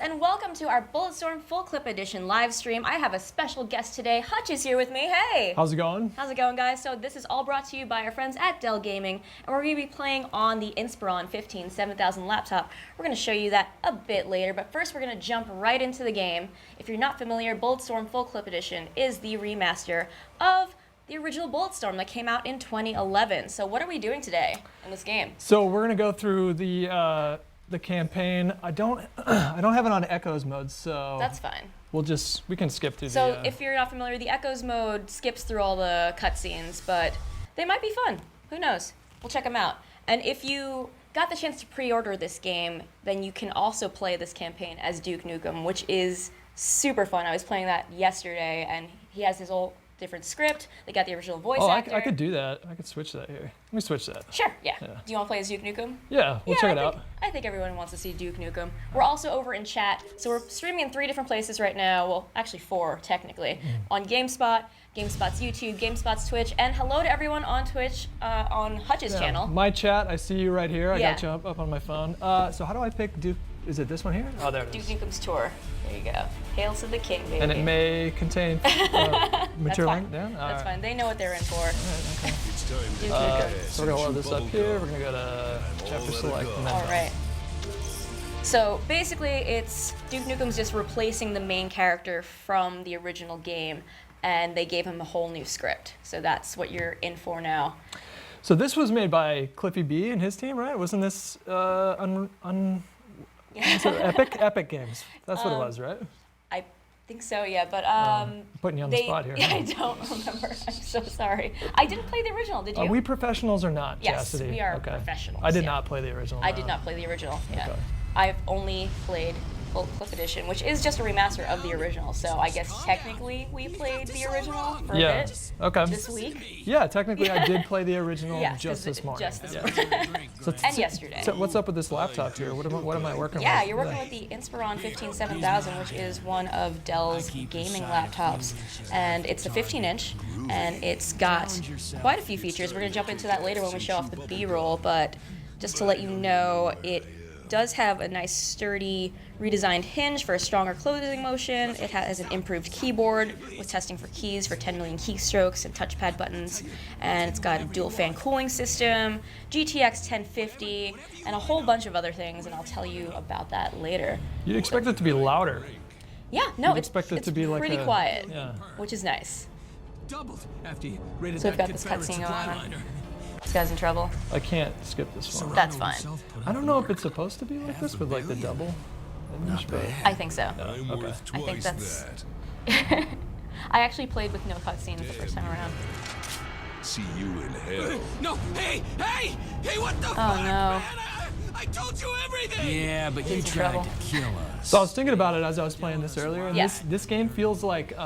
and welcome to our Bulletstorm Full Clip Edition live stream. I have a special guest today. Hutch is here with me. Hey! How's it going? How's it going, guys? So this is all brought to you by our friends at Dell Gaming, and we're going to be playing on the Inspiron 15 7000 laptop. We're going to show you that a bit later, but first we're going to jump right into the game. If you're not familiar, Bulletstorm Full Clip Edition is the remaster of the original Bulletstorm that came out in 2011. So what are we doing today in this game? So we're going to go through the campaign. I don't have it on Echoes mode, so that's fine. We can skip through. So if you're not familiar, the Echoes mode skips through all the cutscenes, but they might be fun. Who knows? We'll check them out. And if you got the chance to pre-order this game, then you can also play this campaign as Duke Nukem, which is super fun. I was playing that yesterday, and he has his whole different script. They got the original voice actor. I could do that. I could switch that here. Let me switch that. Sure, yeah. Do you want to play as Duke Nukem? Yeah, we'll check it out. I think everyone wants to see Duke Nukem. We're also over in chat, so we're streaming in 3 different places right now. Well, actually 4, technically. On GameSpot, GameSpot's YouTube, GameSpot's Twitch, and hello to everyone on Twitch on Hutch's channel. My chat, I see you right here. I got you up on my phone. So how do I pick Duke? Is it this one here? Oh, there it is. Duke Nukem's tour. There you go. Hail to the king, baby. And it may contain mature link down? That's fine. They know what they're in for. Okay. So we're going to load this up here. We're going to go to chapter select. All right. So basically, it's Duke Nukem's just replacing the main character from the original game, and they gave him a whole new script. So that's what you're in for now. So this was made by Cliffy B and his team, right? Wasn't this Epic Games? That's what it was, right? I think so, yeah. But putting you on the spot here. Yeah, I don't remember. I'm so sorry. I didn't play the original. Did you? Are we professionals or not, yes, Chastity? Yes, we are professionals. I did not play the original. I did not play the original. Yeah. Okay. I've only played Full Clip Edition, which is just a remaster of the original. So I guess technically we played the original for a bit this week. Yeah, technically I did play the original just this morning. Just this morning. And yesterday. So what's up with this laptop here? What am I working with? Yeah, you're working with the Inspiron 15 7000, which is one of Dell's gaming laptops. And it's a 15-inch, and it's got quite a few features. We're going to jump into that later when we show off the B-roll, but just to let you know, it does have a nice sturdy redesigned hinge for a stronger closing motion. It has an improved keyboard with testing for keys for 10 million keystrokes and touchpad buttons, and it's got a dual fan cooling system, GTX 1050, and a whole bunch of other things, and I'll tell you about that later. You'd expect it to be louder. Yeah, no, it's pretty quiet, which is nice. So we've got this cutscene going on. This guy's in trouble. I can't skip this one. That's fine. I don't know if it's supposed to be like this with like the double image, but I think so. Okay. I think that's. I actually played with no cutscenes the first time around. See you in hell. No, hey, what the fuck, no. man? I told you everything! Yeah, but you tried to kill us. So I was thinking about it as I was playing this earlier, and this game feels like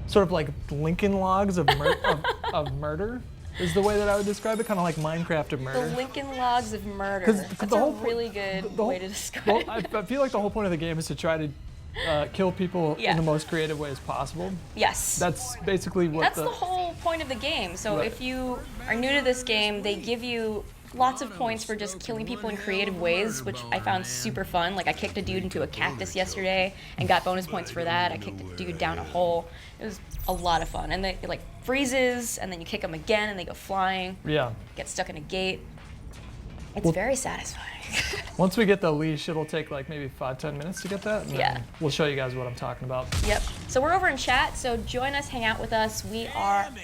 sort of like Lincoln Logs of murder is the way that I would describe it, kind of like Minecraft of murder. The Lincoln Logs of murder. That's a really good way to describe it. I feel like the whole point of the game is to try to kill people in the most creative ways possible. Yes. That's basically what That's the whole point of the game. So if you are new to this game, they give you lots of points for just killing people in creative ways, which I found super fun. Like I kicked a dude into a cactus yesterday and got bonus points for that. I kicked a dude down a hole. It was a lot of fun. And it like freezes, and then you kick them again, and they go flying. Yeah. Get stuck in a gate. It's very satisfying. Once we get the leash, it'll take like maybe 5-10 minutes to get that. And we'll show you guys what I'm talking about. Yep. So we're over in chat, so join us, hang out with us.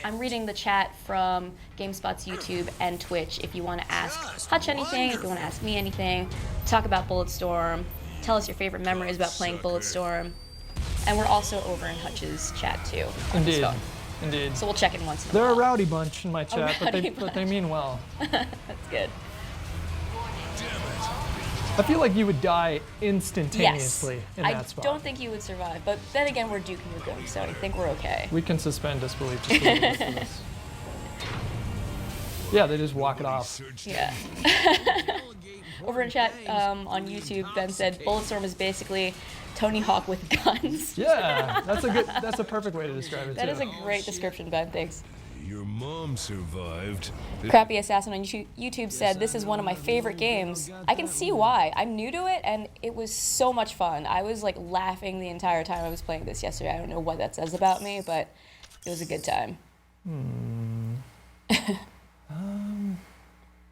I'm reading the chat from GameSpot's YouTube and Twitch. If you want to ask Hutch anything, if you want to ask me anything, talk about Bulletstorm, tell us your favorite memories about playing Bulletstorm. And we're also over in Hutch's chat too. Indeed. Indeed. So we'll check in once in a while. They're a rowdy bunch in my chat, but they mean well. That's good. I feel like you would die instantaneously in that spot. I don't think you would survive, but then again, we're Duke Nukem, so I think we're okay. We can suspend disbelief just a little bit for this. Yeah, they just walk it off. Yeah. Over in chat on YouTube, Ben said Bulletstorm is basically Tony Hawk with guns. Yeah, that's a perfect way to describe it. That too. is a great description, Ben. Thanks. Your mom survived. Crappy Assassin on YouTube said, "This is one of my favorite games." I can see why. I'm new to it, and it was so much fun. I was like laughing the entire time I was playing this yesterday. I don't know what that says about me, but it was a good time.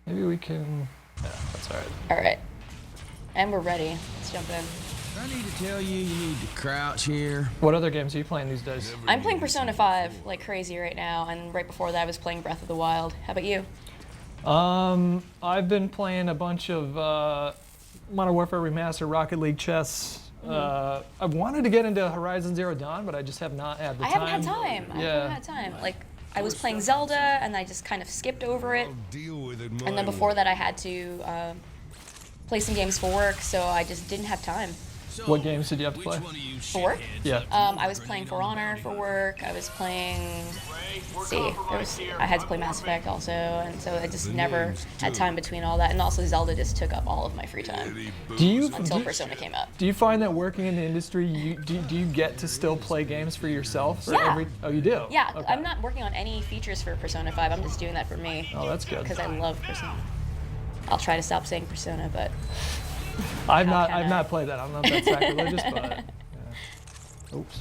Maybe we can. Yeah, that's all right. All right, and we're ready. Let's jump in. I need to tell you, you need to crouch here. What other games are you playing these days? I'm playing Persona 5 like crazy right now, and right before that I was playing Breath of the Wild. How about you? I've been playing a bunch of Modern Warfare Remastered, Rocket League chess. I wanted to get into Horizon Zero Dawn, but I just have not had the time. I haven't had time. I haven't had time. Like, I was playing Zelda, and I just kind of skipped over it. Deal with it And then before that I had to play some games for work, so I just didn't have time. What games did you have to play? For work? Yeah. I was playing For Honor for work. I was playing. Let's see, I had to play Mass Effect also, and so I just never had time between all that. And also Zelda just took up all of my free time until Persona came out. Do you find that working in the industry, do you get to still play games for yourself? Or Yeah. Oh, you do? Yeah, Okay. I'm not working on any features for Persona 5. I'm just doing that for me. Oh, that's good. Because I love Persona. I'll try to stop saying Persona, but I've How not can I? not played that. I'm not that sacrilegious, but yeah. Oops.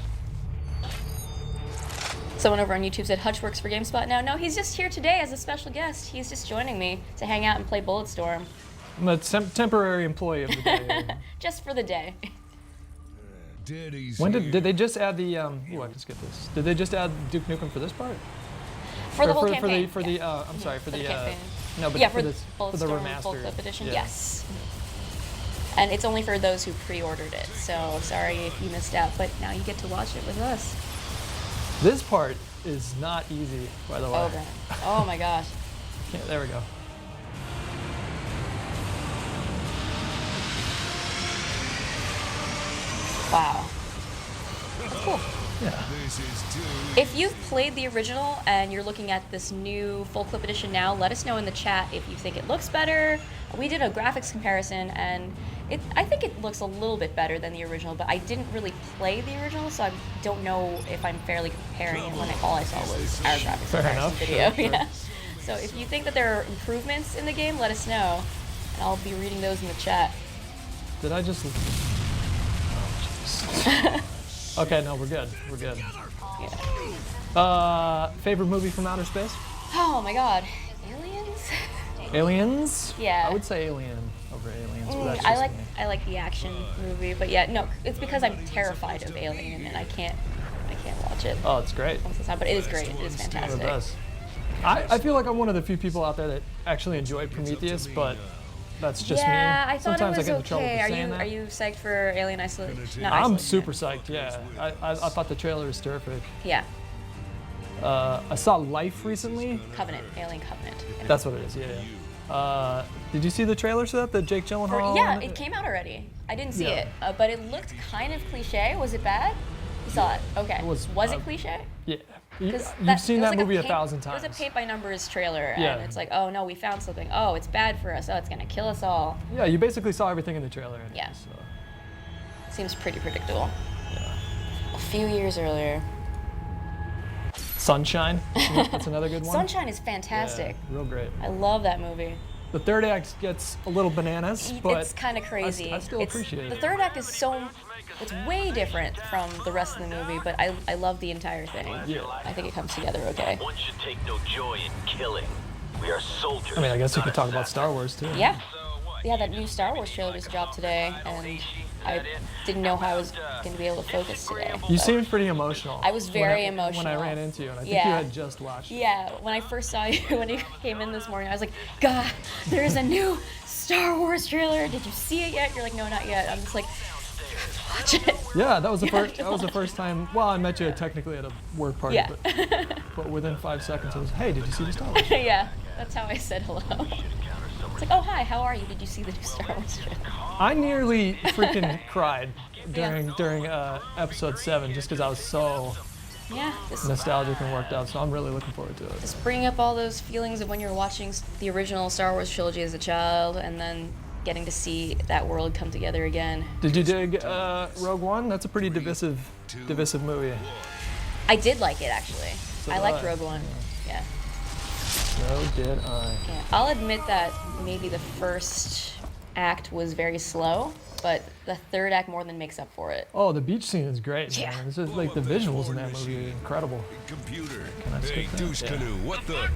someone over on YouTube said Hutch works for GameSpot now. No, he's just here today as a special guest. He's just joining me to hang out and play Bulletstorm. I'm a temporary employee of the day. Just for the day. Daddy's When here. did they just add the ooh, I can skip this. Did they just add Duke Nukem for this part? For the Or whole campaign. For the I'm sorry, for the campaign. no, but Yeah, for for this for the Bulletstorm Full remaster. Clip Edition, Yeah. yes. And it's only for those who pre-ordered it, so sorry if you missed out, but now you get to watch it with us. This part is not easy, by the way. Oh, God. Oh my gosh. Yeah, there we go. Wow. That's cool. Yeah. This is too If you've played the original and you're looking at this new full clip edition now, let us know in the chat if you think it looks better. We did a graphics comparison, and I think it looks a little bit better than the original, but I didn't really play the original, so I don't know if I'm fairly comparing it when all I saw was our graphics Fair comparison enough, video. sure. Yeah. So if you think that there are improvements in the game, let us know, and I'll be reading those in the chat. Did I just? Oh, jeez. Okay, no, we're good. We're good. Yeah. Favorite movie from outer space? Oh my God, Aliens? Aliens? Yeah. I would say Alien over Aliens, but that's I just like me. I like the action movie, but yeah, no, it's because I'm terrified of Alien and I can't watch it Oh, it's great. most of the time. But it is great. It is One of the fantastic. best. I feel like I'm one of the few people out there that actually enjoyed Prometheus, but that's just me. Yeah, I thought Sometimes it was I get in trouble okay. for saying that. Are you psyched for Alien Isolation? Not I'm Isolation, super psyched, yeah. I thought the trailer was terrific. Yeah, I saw Life recently. Covenant, Alien Covenant. That's what it is, yeah. Did you see the trailer to that? The Jake Gyllenhaal? Yeah, it came out already. I didn't see Yeah. it, but it looked kind of cliche. Was it bad? You saw it. Okay. It was, it cliche? Yeah. 'Cause You've seen it was that like movie a paint- 1,000 It times. was a paint by numbers trailer, Yeah. and it's like, oh no, we found something. Oh, it's bad for us. Oh, it's gonna kill us all. Yeah, you basically saw everything in the trailer. Anyway, Yeah. So. Seems pretty predictable. Yeah. A few years earlier. Sunshine. That's another good one. Sunshine is fantastic. Yeah, real great. I love that movie. The third act gets a little bananas, but It's kind of crazy. I still appreciate The it. third act is it's way different from the rest of the movie, but I love the entire thing. Yeah. I think it comes together okay. One should take no joy in killing. We are soldiers. I mean, I guess we not could talk about assassins. Star Wars too. Yeah. Yeah, that new Star Wars trailer just dropped today, and I didn't know how I was going to be able to focus today. You but- seemed pretty emotional. I was very when I emotional. ran into you, and I think Yeah. you had just watched it. Yeah, when I first saw you, when you came in this morning, I was like, God, there's a new Star Wars trailer. Did you see it yet? You're like, no, not yet. I'm just like, watch it. Yeah, that was the You first. have to That was the watch first time. Well, I met you technically at a work party, Yeah. but within 5 seconds, it was, hey, did you see the Star Wars? Yeah, that's how I said hello. It's like, oh, hi, how are you? Did you see the new Star Wars trailer? I nearly freaking cried during episode 7 just because I was so Yeah, just nostalgic and worked up. So I'm really looking forward to it. bringing up all those feelings of when you're watching the original Star Wars trilogy as a child, and then getting to see that world come together again. Did you dig Rogue One? That's a pretty divisive movie. I did like it, actually. So I did liked I. Rogue One. Yeah. So did I. Yeah. I'll admit that maybe the first act was very slow, but the third act more than makes up for it. Oh, the beach scene is great, Yeah. man. It's just like the visuals in that movie are incredible. Computer. Can I Hey, skip that? Deuce Yeah. Canoe, what the?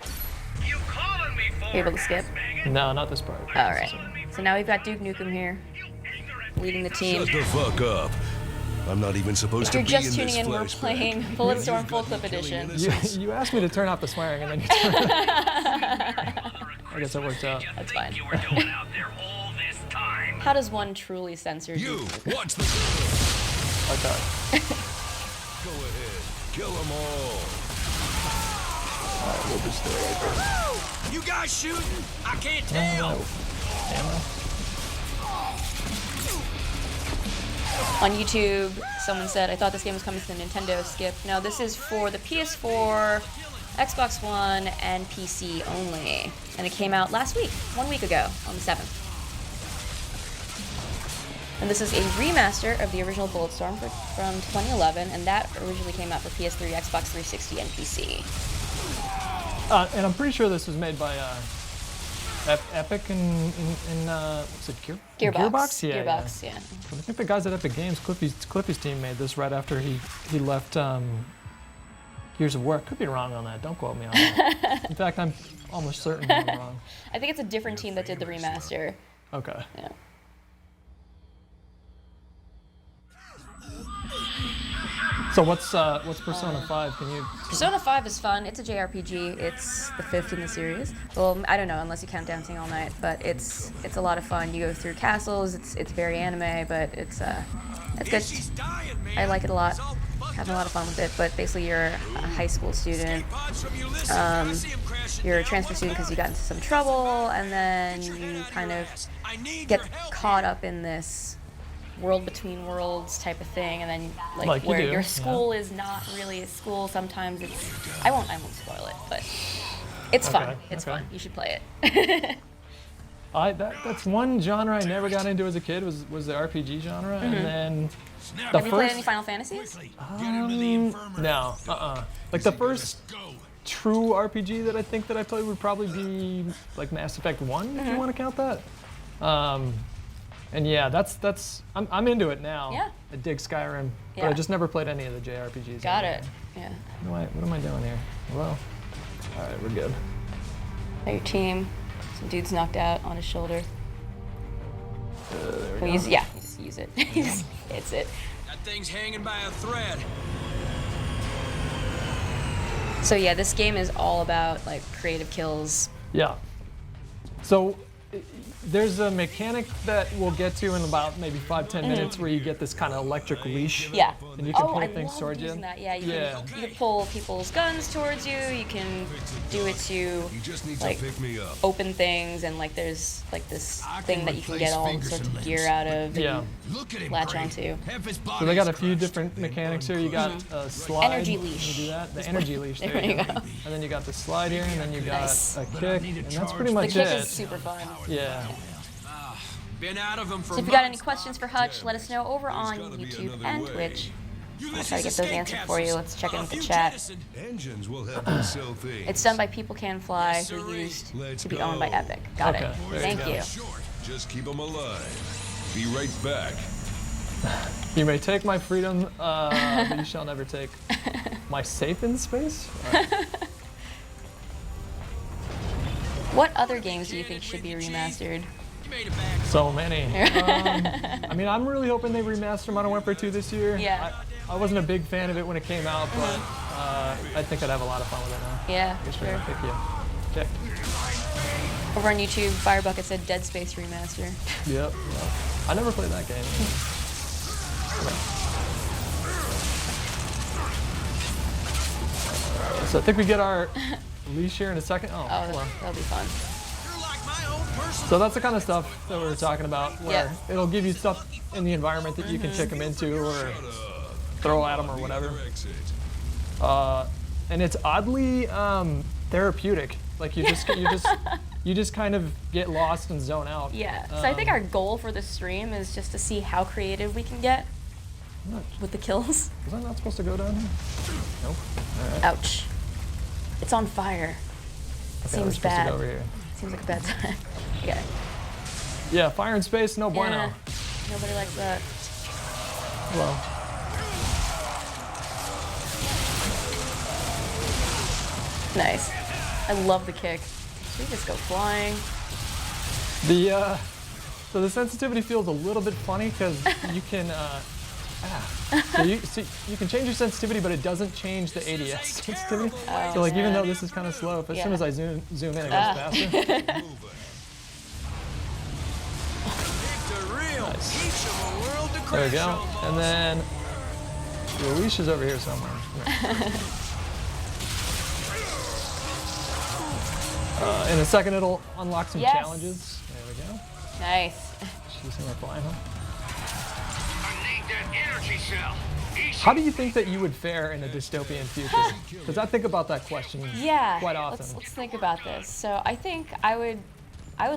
You calling me for? You able to skip? No, not this part. All right. So now we've got Duke Nukem here, leading the team. Shut the fuck up. I'm not even supposed If to you're be just in tuning this in, we're flashback. playing Bulletstorm Full Clip Killing Edition. innocents. You asked me to turn off the swearing, and then you turned it. I guess that worked out. That's fine. You were doing out there all this time. How does one truly censor You, Duke Nukem? watch the. Okay. Go ahead, kill them all. Alright, we'll just do it right there. You guys shooting? I can't tell. Ammo. On YouTube, someone said, I thought this game was coming to the Nintendo Skip. No, this is for the PS4, Xbox One, and PC only. And it came out last week, 1 week ago, on the 7th. And this is a remaster of the original Bulletstorm from 2011, and that originally came out for PS3, Xbox 360, and PC. And I'm pretty sure this was made by Epic and was it Gearbox. Yeah, Gearbox, yeah. I think the guys at Epic Games, Cliffy's team, made this right after he left Gears of War. Could be wrong on that. Don't quote me on that. In fact, I'm almost certain I'm wrong. I think it's a different team that did the remaster. Okay. Yeah. So what's Persona 5? Can you? Persona 5 is fun. It's a JRPG. It's the 5th in the series. Well, I don't know unless you count Dancing All Night, but it's a lot of fun. You go through castles. It's very anime, but it's good. I like it a lot. Having a lot of fun with it. But basically, you're a high school student. You're a transfer student because you got into some trouble, and then you kind of get caught up in this world between worlds type of thing, and then Like you where do, your yeah. school is not really a school. Sometimes it's I won't spoil it, but it's fun. Okay, It's okay. fun. You should play it. That's one genre I never got into as a kid was the RPG genre, and then the Mm-hmm. Have you played first any Final Fantasies? no, like the first true RPG that I think that I played would probably be like Mass Effect 1, Mm-hmm. if you want to count that. And yeah, that's I'm into it now. Yeah. I dig Skyrim, but Yeah. I just never played any of the JRPGs. Got it. Yeah. What am I doing here? Hello. All right, we're good. Got your team. Some dude's knocked out on his shoulder. There we Well, go. you just use it. You just hits it. That thing's hanging by a thread. So yeah, this game is all about like creative kills. Yeah. So there's a mechanic that we'll get to in about maybe 5-10 minutes where you get this kind of electric leash. Yeah. And you can Oh, pull I things love towards you. using that. Yeah, you Yeah. can pull people's guns towards you. You can do it to You just need like to pick me up. open things, and like there's like this thing that you can get all sorts of gear out of. that Yeah. you Look at him. latch Craig. onto. Half his So body they got a is few crushed. different mechanics here. You got a slide. Energy You leash. do that. The energy leash. There, There you you go. go. And then you got the slide here, and then you got Nice. a kick, and that's pretty The much kick it. is super fun. Yeah. Been out of him for So if you got any months. questions for Hutch, let us know over on gotta be YouTube another and way. Twitch. I'll Ulysses try to get those escape answered for you. capsules. Let's check in A with the few chat. jettisoned. Engines will help us sell things. It's done by People Can Fly, who sirree. used Let's to be owned by go. Epic. Got Okay, it. there you Thank go. you. Just keep them alive. Be right back. You may take my freedom, but you shall never take my safe in space. All right. What other games do you think should be remastered? You made it back. So many. I mean, I'm really hoping they remaster Modern Warfare 2 this year. Yeah. I wasn't a big fan of it when it came out, but I think I'd have a lot of fun with it now. Yeah, Sure. sure. Thank you. Okay. Over on YouTube, Firebucket said Dead Space remaster. Yep. I never played that game. So I think we get our leash here in a second. Oh, Oh, well. that'll be fun. You're like my own person. So that's the kind of stuff that we were talking about, where Yeah. it'll give you stuff in the environment that you can kick them into or throw at them or whatever. Exit. And it's oddly therapeutic. Like you just kind of get lost and zone out. Yeah. So I think our goal for this stream is just to see how creative we can get with the kills. Was I not supposed to go down here? Nope. Ouch. It's on fire. Okay, we're Seems supposed to bad. go over here. Seems like a bad time. Yeah. Yeah, fire in space, no bueno. Yeah. Nobody likes that. Well, Nice. I love the kick. We just go flying. so the sensitivity feels a little bit funny because you can, so you can change your sensitivity, but it doesn't change the ADS sensitivity. So like even though this is kind of slow, as soon as I zoom in, it goes faster. There we go. And then the leash is over here somewhere. In a second, it'll unlock some challenges. There we go. Nice. She's in there flying, huh? I need that energy cell. How do you think that you would fare in a dystopian future? Because I think about that question quite often. Let's think about this. So I think I would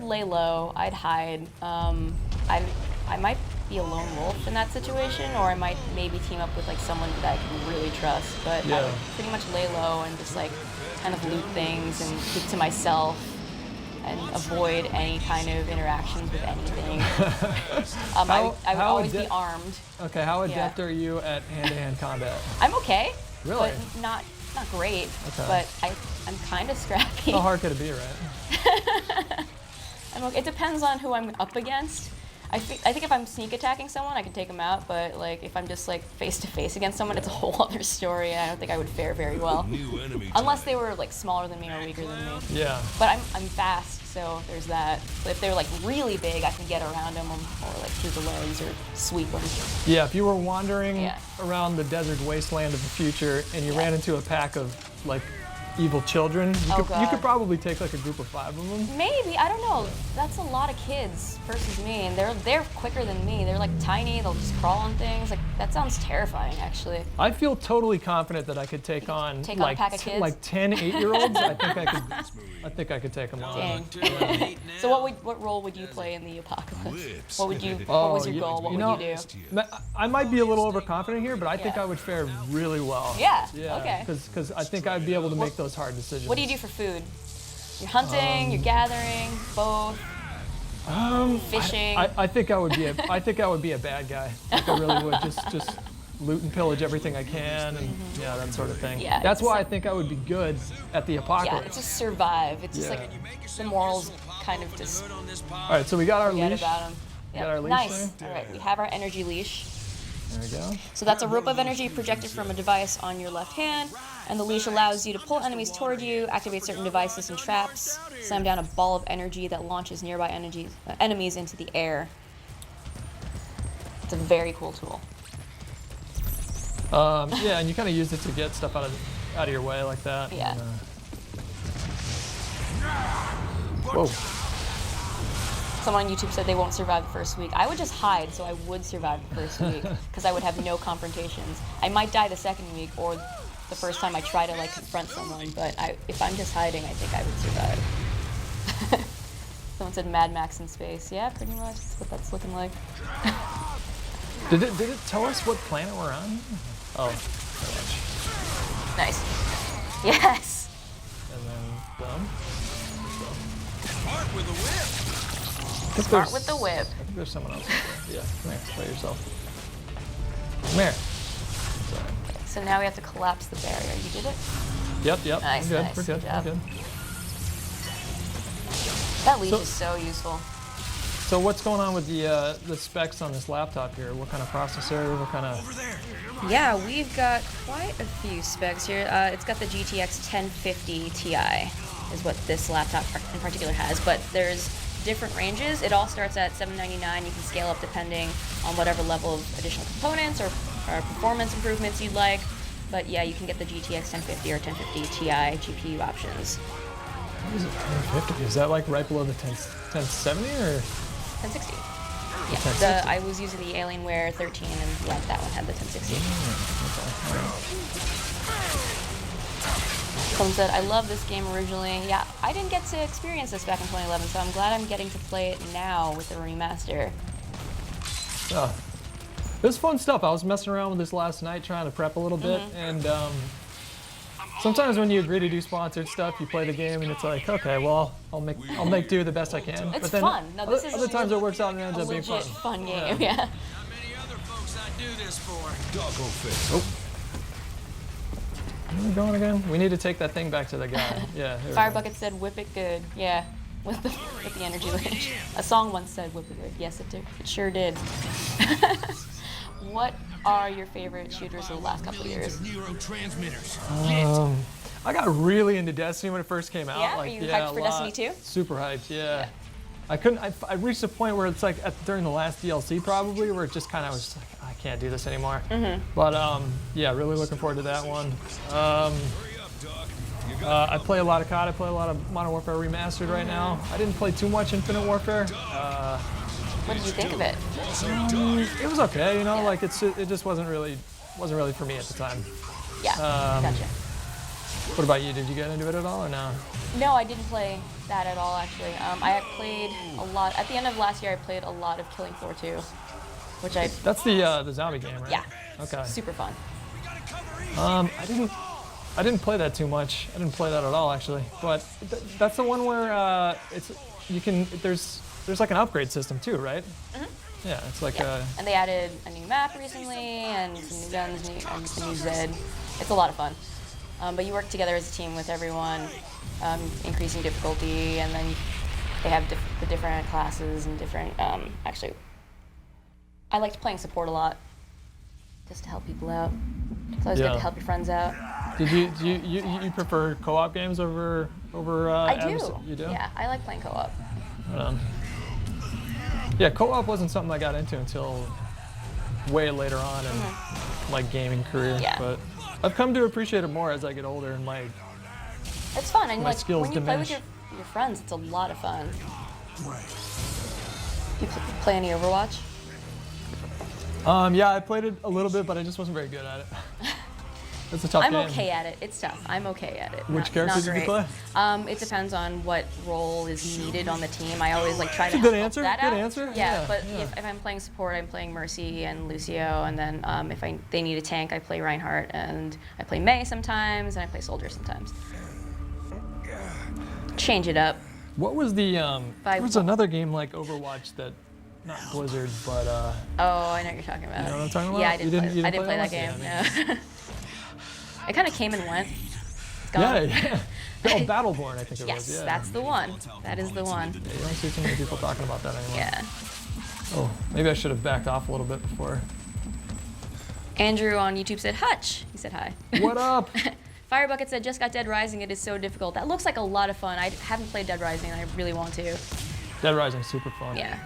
lay low. I'd hide. I might be a lone wolf in that situation, or I might maybe team up with like someone that I can really trust. But I would pretty much lay low and just like kind of loot things and keep to myself and avoid any kind of interactions with anything. I would always be armed. Okay, how adept are you at hand-to-hand combat? I'm okay. Really? But not great. Okay. But I'm kind of scrappy. How hard could it be, right? It depends on who I'm up against. I think if I'm sneak attacking someone, I can take them out, but like if I'm just like face to face against someone, it's a whole other story, and I don't think I would fare very well. Unless they were like smaller than me or weaker than me. Yeah. But I'm fast, so there's that. But if they were like really big, I can get around them or like through the legs or sweep them. Yeah, if you were wandering around the desert wasteland of the future and you ran into a pack of like evil children, you could probably take like a group of 5 of them. Maybe, I don't know. That's a lot of kids versus me, and they're quicker than me. They're like tiny. They'll just crawl on things. Like that sounds terrifying, actually. I feel totally confident that I could take on a like pack of kids? like 10 8-year-olds. I think I could take them on. Dang. So what role would you play in the apocalypse? What was your goal? What would you do? I might be a little overconfident here, but I think I would fare really well. Yeah. Okay. Because I think I'd be able to make those hard decisions. What do you do for food? You're hunting. You're gathering. Both. Fishing. I think I would be a bad guy. Like I really would just loot and pillage everything I can and that sort of thing. Yeah, That's why I think I would be good at the apocalypse. Yeah, just survive. It's just like the morals kind of just. All right, so we got our forget leash. about them. Got our leash Nice. there? All right, we have our energy leash. There we go. So that's a rope of energy projected from a device on your left hand, and the leash allows you to pull enemies toward you, activate certain devices and traps, slam down a ball of energy that launches nearby enemies into the air. It's a very cool tool. Yeah, and you kind of use it to get stuff out of your way like that. Yeah. And, whoa. Someone on YouTube said they won't survive the first week. I would just hide, so I would survive the first week because I would have no confrontations. I might die the second week or the first time I try to like confront someone, but if I'm just hiding, I think I would survive. Someone said Mad Max in space. Yeah, pretty much. That's what that's looking like. Did it tell us what planet we're on? Oh, Nice. Yes. and then boom. Smart with the whip. Start with the whip. I think there's someone else. Yeah, come here, play yourself. Come here. Sorry. So now we have to collapse the barrier. You did it? Yep. Nice, We're good. nice. We're good. Good job. We're good. That leash is so useful. So what's going on with the specs on this laptop here? What kind of processor? What kind of? Yeah, we've got quite a few specs here. It's got the GTX 1050 Ti is what this laptop in particular has, but there's different ranges. It all starts at $799. You can scale up depending on whatever level of additional components or performance improvements you'd like. But yeah, you can get the GTX 1050 or 1050 Ti GPU options. What is it? 1050? Is that like right below the 1070 or? 1060. Yeah, 1060? I was using the Alienware 13 and yeah, that one had the 1060. Someone said, I love this game originally. Yeah, I didn't get to experience this back in 2011, so I'm glad I'm getting to play it now with the remaster. Oh. It was fun stuff. I was messing around with this last night trying to prep a little bit, and Sometimes when you agree to do sponsored stuff, you play the game and it's like, okay, well, I'll make do the best I can. It's but then fun. No, this is other times it works out and it ends a up being legit fun. fun game. Yeah. How many other folks I do this for? Doggo fist. Oh. Where are we going again? We need to take that thing back to the guy. Yeah. Here we Fire go. Bucket said, "Whip it good." Yeah, with the energy range. A song once said, "Whip it good." Yes, it did. It sure did. What are your favorite shooters of the last couple of years? Neurotransmitters. I got really into Destiny when it first came out. Yeah? Like, Are you yeah, hyped a for lot. Destiny 2? Super hyped, yeah. I reached a point where it's like during the last DLC probably where it just kind of was like, I can't do this anymore. But yeah, really looking forward to that one. I play a lot of COD. I play a lot of Modern Warfare Remastered right now. I didn't play too much Infinite Warfare. What did you think of it? It was okay, you know, like it just wasn't really for me at the time. Yeah, gotcha. What about you? Did you get into it at all or no? No, I didn't play that at all, actually. I played a lot. At the end of last year, I played a lot of Killing Floor 2, which I... That's the zombie game, right? Yeah. Okay. Super fun. I didn't play that too much. I didn't play that at all, actually. But that's the one where there's like an upgrade system too, right? Yeah, it's like And they added a new map recently, and some new guns, and a new Zed. It's a lot of fun. But you work together as a team with everyone, increasing difficulty, and then they have the different classes and different, actually, I liked playing support a lot, just to help people out. It's always good to help your friends out. Did you prefer co-op games over I do. You do? Yeah, I like playing co-op. Yeah, co-op wasn't something I got into until way later on in my gaming career. Yeah. But I've come to appreciate it more as I get older and It's fun, and my like skills when you play with diminish. your friends, it's a lot of fun. Do you play any Overwatch? Yeah, I played it a little bit, but I just wasn't very good at it. It's a tough I'm game. okay at it. It's tough. I'm okay at it. Which characters did you play? It depends on what role is needed on the team. I always like try to That's a good help answer. that Good out. answer. Yeah, Yeah, but yeah. if I'm playing support, I'm playing Mercy and Lucio, and then if they need a tank, I play Reinhardt, and I play Mei sometimes, and I play Soldier sometimes. Change it up. What was there was another game like Overwatch that, not Blizzard, but Oh, I know what you're talking about. You know what I'm talking about? Yeah, I You didn't didn't play play that that game. one? No. It kind of came and went. It's gone. yeah. Oh, Battleborn, I think it Yes, was. Yeah. that's the one. That is the one. Yeah, you don't see too many people talking about that anymore. Yeah. Oh, maybe I should have backed off a little bit before. Andrew on YouTube said, Hutch. He said hi. What up? Firebucket said, just got Dead Rising. It is so difficult. That looks like a lot of fun. I haven't played Dead Rising, and I really want to. Dead Rising's super fun. Yeah.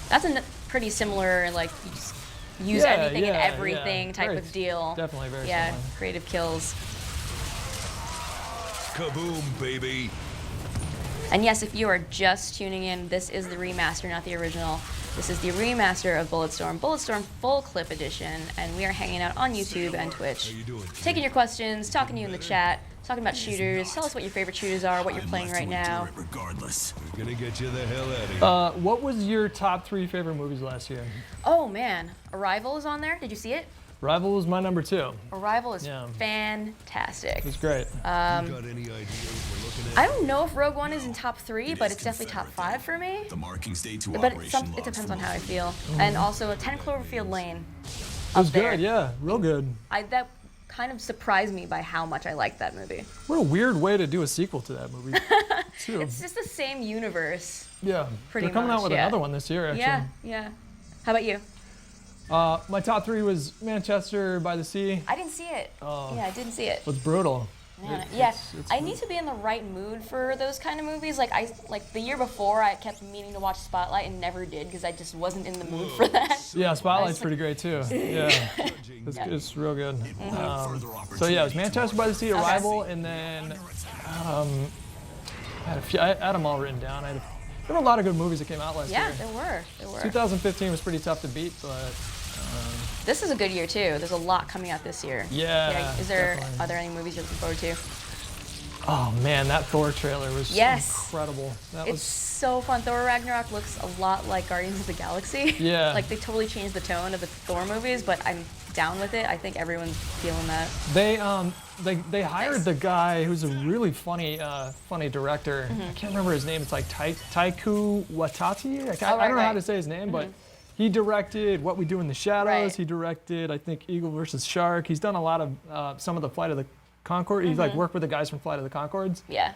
That's a pretty similar, like, you just use anything and everything type of deal. Definitely very Yeah, similar. creative kills. Kaboom, baby. And yes, if you are just tuning in, this is the remaster, not the original. This is the remaster of Bulletstorm, Bulletstorm Full Clip Edition, and we are hanging out on YouTube and Twitch. Taking your questions, talking to you in the chat, talking about shooters. Tell us what your favorite shooters are, what you're playing right now. Regardless. We're gonna get you the hell out of here. What was your top 3 favorite movies last year? Oh man, Arrival is on there. Did you see it? Rival was my number 2. Arrival is Yeah. fantastic. It was great. You got any idea what we're looking at? I don't know if Rogue One is in top 3, but it's definitely top 5 for me. The marking state to But operation it depends on how I logs. feel. And also 10 Cloverfield Lane. It was up there. good, yeah, real good. That kind of surprised me by how much I liked that movie. What a weird way to do a sequel to that movie. too. It's just the same universe. Yeah, pretty they're coming out much, with yeah. another one this year, actually. Yeah, yeah. How about you? My top 3 was Manchester by the Sea. I didn't see it. Oh. Yeah, I didn't see it. It was brutal. Yeah, it's I need to be in the right mood for those kind of movies. Like the year before, I kept meaning to watch Spotlight and never did because I just wasn't in the mood for that. Yeah, Spotlight's pretty great too. Yeah, it's real good. So yeah, it was Manchester by the Sea, Arrival, and then I had them all written down. There were a lot of good movies that came out last year. Yeah, there were. 2015 was pretty tough to beat, but This is a good year too. There's a lot coming out this year. yeah. Are there any movies you're looking forward to? Oh man, that Thor trailer was incredible. That It's was so fun. Thor Ragnarok looks a lot like Guardians of the Galaxy. Yeah. Like they totally changed the tone of the Thor movies, but I'm down with it. I think everyone's feeling that. They hired the guy who's a really funny director. I can't remember his name. It's like Taiku Watati. I don't know how to say his name, but he directed What We Do in the Shadows. Right. He directed, I think, Eagle versus Shark. He's done a lot of some of the Flight of the Conchords. He's like worked with the guys from Flight of the Conchords. Yeah.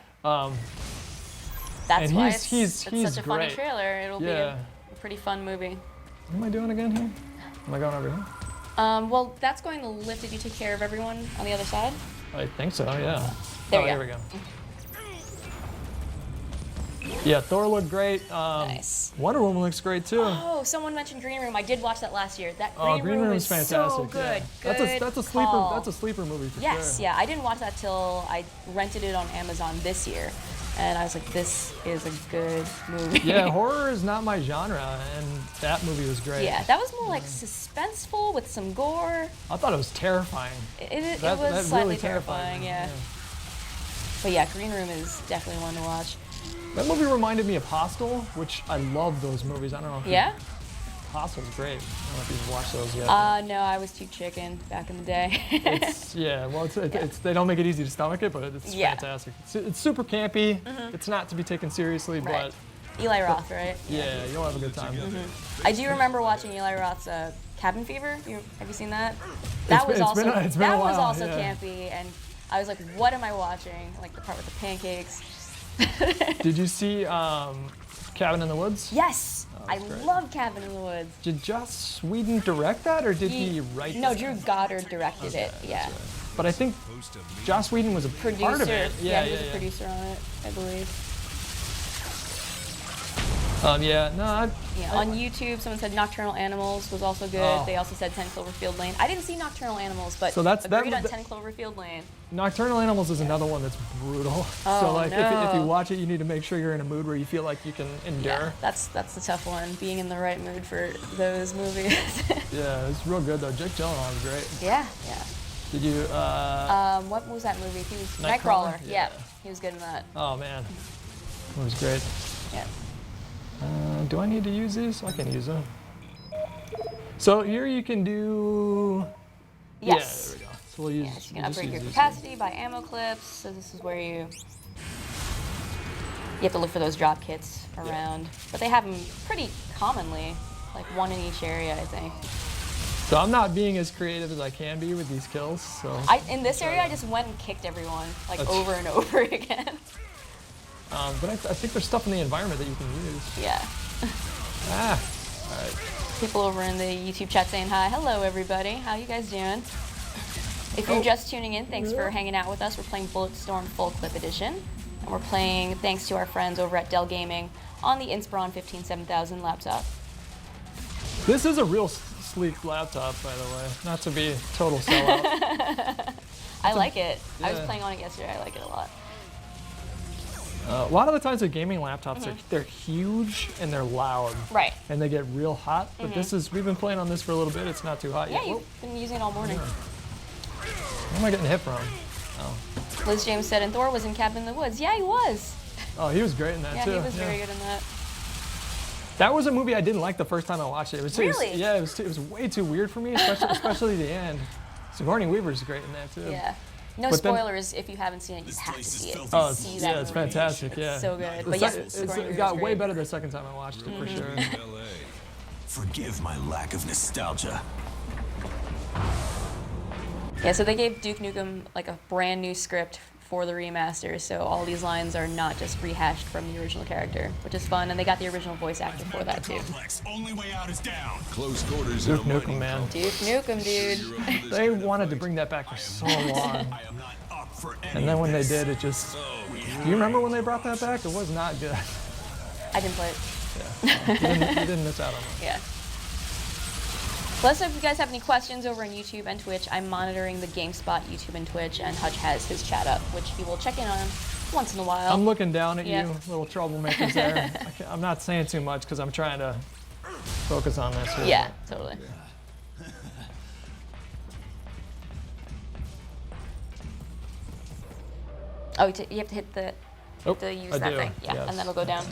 That's why it's such a funny trailer. It'll be a pretty fun movie. What am I doing again here? Am I going over here? Well, that's going to lift if you take care of everyone on the other side. I think so, yeah. There we go. Here we go. Yeah, Thor looked great. Nice. Wonder Woman looks great too. Oh, someone mentioned Green Room. I did watch that last year. That Green Room is fantastic. So good. Yeah. Good That's a call. sleeper. That's a sleeper movie for Yes, sure. yeah. I didn't watch that till I rented it on Amazon this year, and I was like, this is a good movie. Yeah, horror is not my genre, and that movie was great. Yeah, that was more like suspenseful with some gore. I thought it was terrifying. It That was slightly really terrified terrifying, me, yeah. But yeah, Green Room is definitely one to watch. That movie reminded me of Hostel, which I love those movies. I don't know if Yeah? Hostel's great. I don't know if you've watched those yet. No, I was too chicken back in the day. It's they don't make it easy to stomach it, but it's fantastic. It's super campy. It's not to be taken seriously, Right. but Eli Roth, right? yeah, you'll have a good time. I do remember watching Eli Roth's Cabin Fever. Have you seen that? That was also it's been a while, yeah. campy, and I was like, what am I watching? Like the part with the pancakes. Did you see Cabin in the Woods? Yes, I great. love Cabin in the Woods. Did Joss Whedon direct that, or did he write No, that? Drew Goddard directed it. Yeah. But I think Joss Whedon was a Producer. part of it. He was a producer on it, I believe. On YouTube, someone said Nocturnal Animals was also good. Oh. They also said 10 Cloverfield Lane. I didn't see Nocturnal Animals, but So that's- agreed that- on 10 Cloverfield Lane. Nocturnal Animals is another one that's brutal. So like if you watch it, you need to make sure you're in a mood where you feel like you can endure. Yeah, that's the tough one, being in the right mood for those movies. Yeah, it's real good though. Jake Gyllenhaal was great. Yeah. Did you? What was that movie? He was Nightcrawler? Nightcrawler. Yeah, he was good in that. Oh man, it was great. Yeah. Do I need to use these? I can use them. So here you can do. Yes. Yeah, there we go. So we'll use. Yes, you can we'll just upgrade use your these capacity, buy ammo clips. So this is where you have to look for those drop kits around. But they have them pretty commonly, like one in each area, I think. So I'm not being as creative as I can be with these kills. So. In this area, I just went and kicked everyone, like That's- over and over again. But I think there's stuff in the environment that you can use. Yeah. All right. People over in the YouTube chat saying hi. Hello, everybody. How you guys doing? If you're just tuning in, thanks for hanging out with us. We're playing Bulletstorm Full Clip Edition. And we're playing thanks to our friends over at Dell Gaming on the Inspiron 157,000 laptop. This is a real sleek laptop, by the way. Not to be a total sellout. I like it. I was Yeah. playing on it yesterday. I like it a lot. A lot of the times with gaming laptops, they're huge and they're loud. Right. And they get real hot. But we've been playing on this for a little bit. It's not too hot Yeah, yet. you've been using it all morning. Where am I getting hit from? Liz James said, and Thor was in Cabin in the Woods. Yeah, he was. Oh, he was great in that Yeah, too. he was very good in that. That was a movie I didn't like the first time I watched it. It was Really? it was way too weird for me, especially the end. Sigourney Weaver's great in that too. Yeah. No But then- spoilers. If you haven't seen it, you have to see it. Oh, See that it's movie. fantastic. Yeah. So good. The But sec- yes, Sigourney it Weaver's got way great. better the second time I watched it for sure. LA. Forgive my lack of nostalgia. Yeah, so they gave Duke Nukem like a brand new script for the remaster, so all these lines are not just rehashed from the original character, which is fun, and they got the original voice actor for that too. Only way out is down. Close quarters Duke in a Nukem, mining man. Duke Nukem, dude. You're up for this They kind of wanted to bring that back for so long. I am not up for any And then when they of this. did, it just. Do you remember when they brought that back? It was not good. I didn't play it. You didn't miss out on it. Yeah. Let us know if you guys have any questions over on YouTube and Twitch. I'm monitoring the GameSpot YouTube and Twitch, and Hutch has his chat up, which he will check in on once in a while. I'm looking down at Yeah. you, little troublemakers there. I'm not saying too much because I'm trying to focus on this here. Yeah, totally. Oh, you have to hit the to use I that do, thing. Yeah, yes. and that'll go down.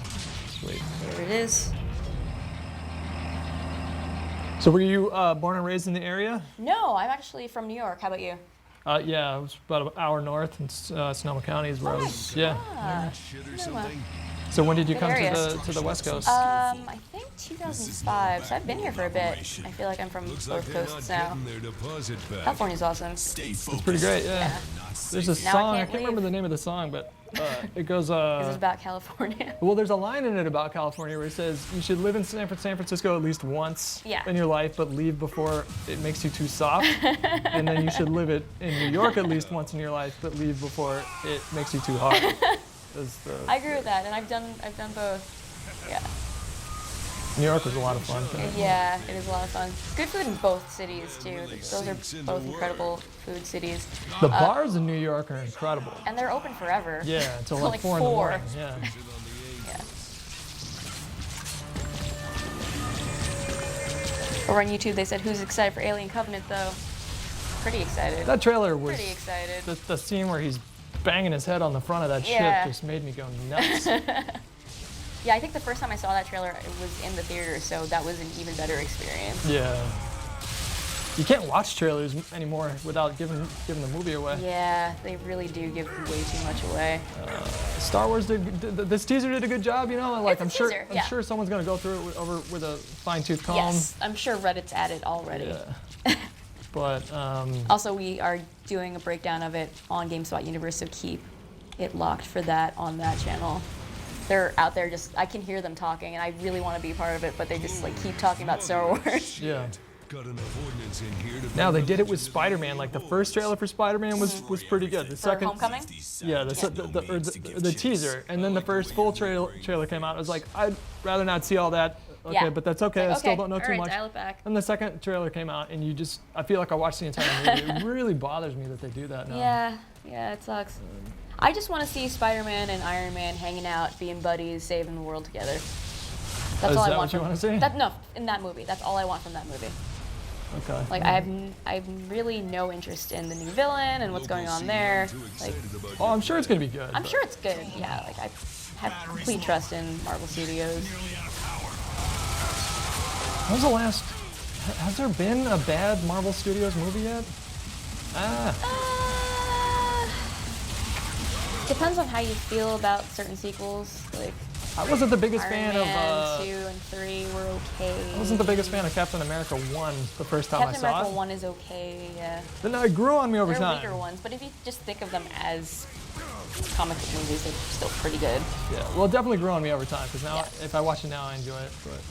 Sweet. There it is. So were you born and raised in the area? No, I'm actually from New York. How about you? Yeah, it was about an hour north in Sonoma County is where I was. Yeah. Shit or something? So when did you Good come area. to the West Coast? I think 2005. So I've been here for a bit. I feel like I'm from Looks both like they're not coasts now. getting their deposit back. California's awesome. Stay focused. It's pretty great, yeah. There's a Now I song, I can't can't remember leave. the name of the song, but it goes, This is about California. well, there's a line in it about California where it says you should live in San Francisco at least once Yeah. in your life, but leave before it makes you too soft. And then you should live it in New York at least once in your life, but leave before it makes you too hard. I agree with that, and I've done both. Yeah. New York was a lot of fun. Yeah, it is a lot of fun. Good food in both cities too. Those are both incredible food cities, The bars in New York are incredible. and they're open forever. Yeah, until Till like 4 in the morning. Yeah. Yeah. Over on YouTube, they said, "Who's excited for Alien Covenant?" Though, pretty excited. That trailer was Pretty excited. the scene where he's banging his head on the front of that Yeah. ship just made me go nuts. Yeah, I think the first time I saw that trailer, it was in the theater, so that was an even better experience. Yeah. You can't watch trailers anymore without giving the movie away. Yeah, they really do give way too much away. Star Wars this teaser did a good job, you know. Like It's a I'm sure teaser, yeah. someone's gonna go through it with a fine-tooth comb. Yes, I'm sure Reddit's at it already. Yeah. But Also, we are doing a breakdown of it on GameSpot Universe, so keep it locked for that on that channel. They're out there I can hear them talking, and I really want to be part of it, but they just like keep talking about Star Wars. yeah. Got enough ordnance in here to Now they did it with Spider-Man. Like the first trailer for Spider-Man was pretty good. The For second, Homecoming? yeah, the teaser, and then the first full trailer came out. I was like, I'd rather not see all that. Okay, Yeah. but that's okay. I still don't know all too right, much. dial it back. And the second trailer came out, and I feel like I watched the entire movie. It really bothers me that they do that now. Yeah, it sucks. I just want to see Spider-Man and Iron Man hanging out, being buddies, saving the world together. That's Is all I that want. what you want to see? No, in that movie. That's all I want from that movie. Okay. Like I have really no interest in the new villain and what's going on there. Like Oh, I'm sure it's gonna be good. I'm but- sure it's good. Yeah, like I have complete trust in Marvel Studios. When was the last? Has there been a bad Marvel Studios movie yet? Depends on how you feel about certain sequels. Like I wasn't the biggest Iron fan Man of. 2 and 3 were okay. I wasn't the biggest fan of Captain America 1 the first time Captain I saw America it. 1 is okay. Yeah. Then it grew on me over There are time. weaker ones, but if you just think of them as comic book movies, they're still pretty good. Yeah, well, it definitely grew on me over time because now, Yeah. if I watch it now, I enjoy it. But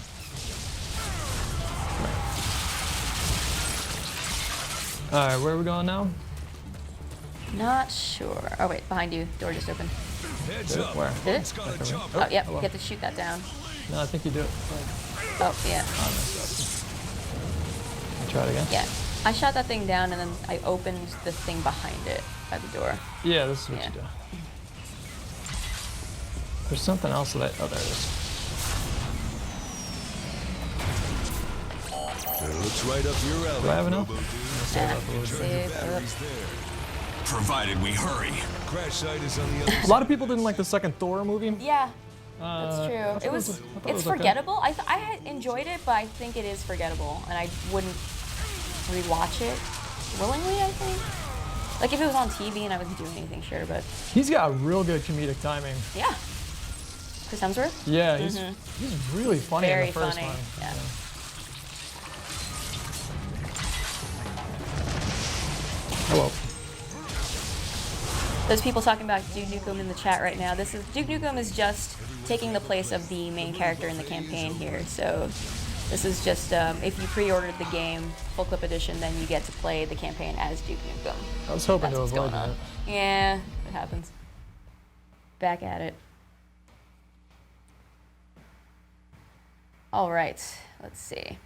all right, where are we going now? Not sure. Oh wait, behind you. Door just opened. Heads up. Where? Did it? It's got a jump. Oh, yep. hello. You have to shoot that down. No, I think you do it. Oh yeah. Try it again. Yeah. I shot that thing down and then I opened the thing behind it by the door. Yeah, this is what Yeah. you do. There's something else that oh, there it is. It looks right up your alley. Do I have enough? Robo-dude. Save. Batteries there. Provided we hurry. Crash site is on the other A lot of people didn't like the second Thor movie. Yeah. That's I true. thought It was. I thought it It's was okay. forgettable. I enjoyed it, but I think it is forgettable, and I wouldn't rewatch it willingly. I think. Like if it was on TV and I wasn't doing anything, sure, but He's got real good comedic timing. yeah. Chris Hemsworth. Yeah, he's really funny Very in the first funny. one. Yeah. Hello. There's people talking about Duke Nukem in the chat right now. Duke Nukem is just taking the place of the main character in the campaign here. So this is just if you pre-ordered the game full clip edition, then you get to play the campaign as Duke Nukem. I was hoping That's to what's avoid going on. that. Yeah, it happens. Back at it. All right, let's see.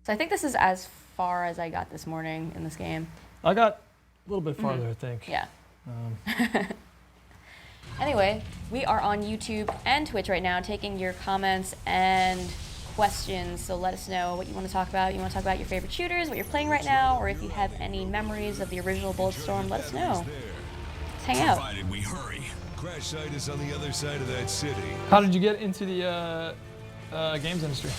So I think this is as far as I got this morning in this game. I got a little bit farther, I think. Yeah. Anyway, we are on YouTube and Twitch right now taking your comments and questions. So let us know what you want to talk about. You want to talk about your favorite shooters, what you're playing right now, or if you have any memories of the original Bulletstorm, let us know. Let's hang out. Provided we hurry. Crash site is on the other side of that city. How did you get into the games industry?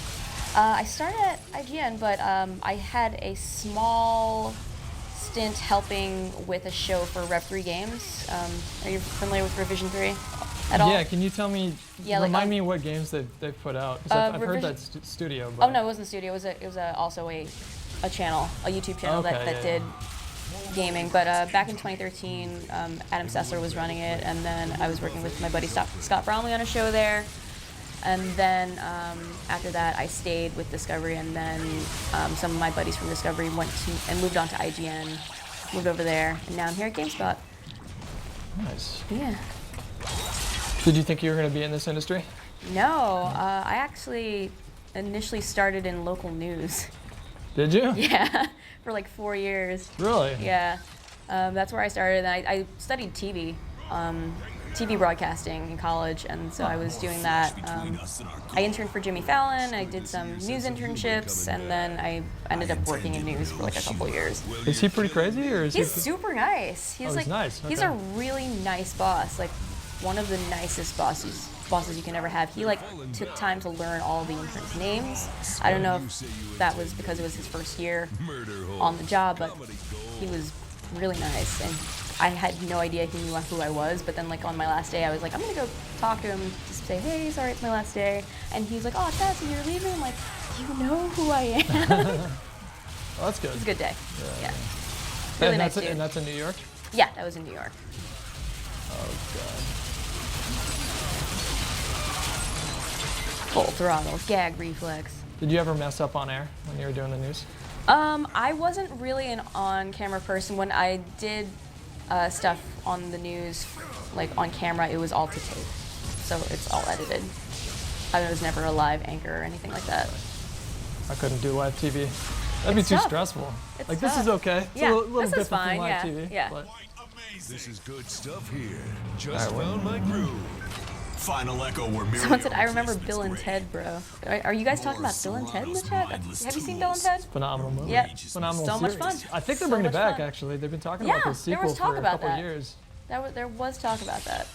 I started at IGN, but I had a small stint helping with a show for Rev3 Games. Are you familiar with Revision 3 at all? Yeah, can you tell me, Yeah, like, remind me what games they've put out? 'Cause I've heard that studio. But... Oh no, it wasn't a studio. It was also a channel, a YouTube channel that did gaming. But back in 2013, Adam Sessler was running it, and then I was working with my buddy Scott Bromley on a show there. And then after that, I stayed with Discovery, and then some of my buddies from Discovery went to and moved on to IGN, moved over there, and now I'm here at GameSpot. Nice. Yeah. Did you think you were going to be in this industry? No, I actually initially started in local news. Did you? Yeah, for like 4 years. Really? Yeah, that's where I started. And I studied TV. TV broadcasting in college, and so I was doing that. I interned for Jimmy Fallon, I did some news internships, and then I ended up working in news for like a couple years. Is he pretty crazy, or is He's super nice. He's like nice. He's Okay. a really nice boss, like one of the nicest bosses you can ever have. He like took time to learn all the interns' names. I don't know if that was because it was his first year on the job, but he was really nice, and I had no idea he knew who I was, but then like on my last day, I was like, I'm gonna go talk to him, just say, hey, sorry, it's my last day. And he's like, oh, Chastity, you're leaving? I'm like, you know who I am? Oh, that's good. It was a good day. Yeah. And Really nice that's dude. And that's in New York? Yeah, that was in New York. Oh, God. Full throttle, gag reflex. Did you ever mess up on air when you were doing the news? I wasn't really an on-camera person. When I did stuff on the news, like on camera, it was all to tape. So it's all edited. I was never a live anchor or anything like that. I couldn't do live TV. That'd be too tough. stressful. It's like, tough. this is okay. It's Yeah, a little this is different fine, from live yeah, TV. yeah. But This is good stuff here. Just All right, found my groove. Final echo where Miriam Someone said, I remember replacements Bill and break. Ted, bro. Are you guys talking about Bill and Ted in the chat? Have you seen Bill and Ted? phenomenal movie. Yep. Phenomenal So much series. fun. I think they're So bringing it much back, fun. actually. They've been talking Yeah, about this there sequel was talk for a about couple that. years. There was talk about that.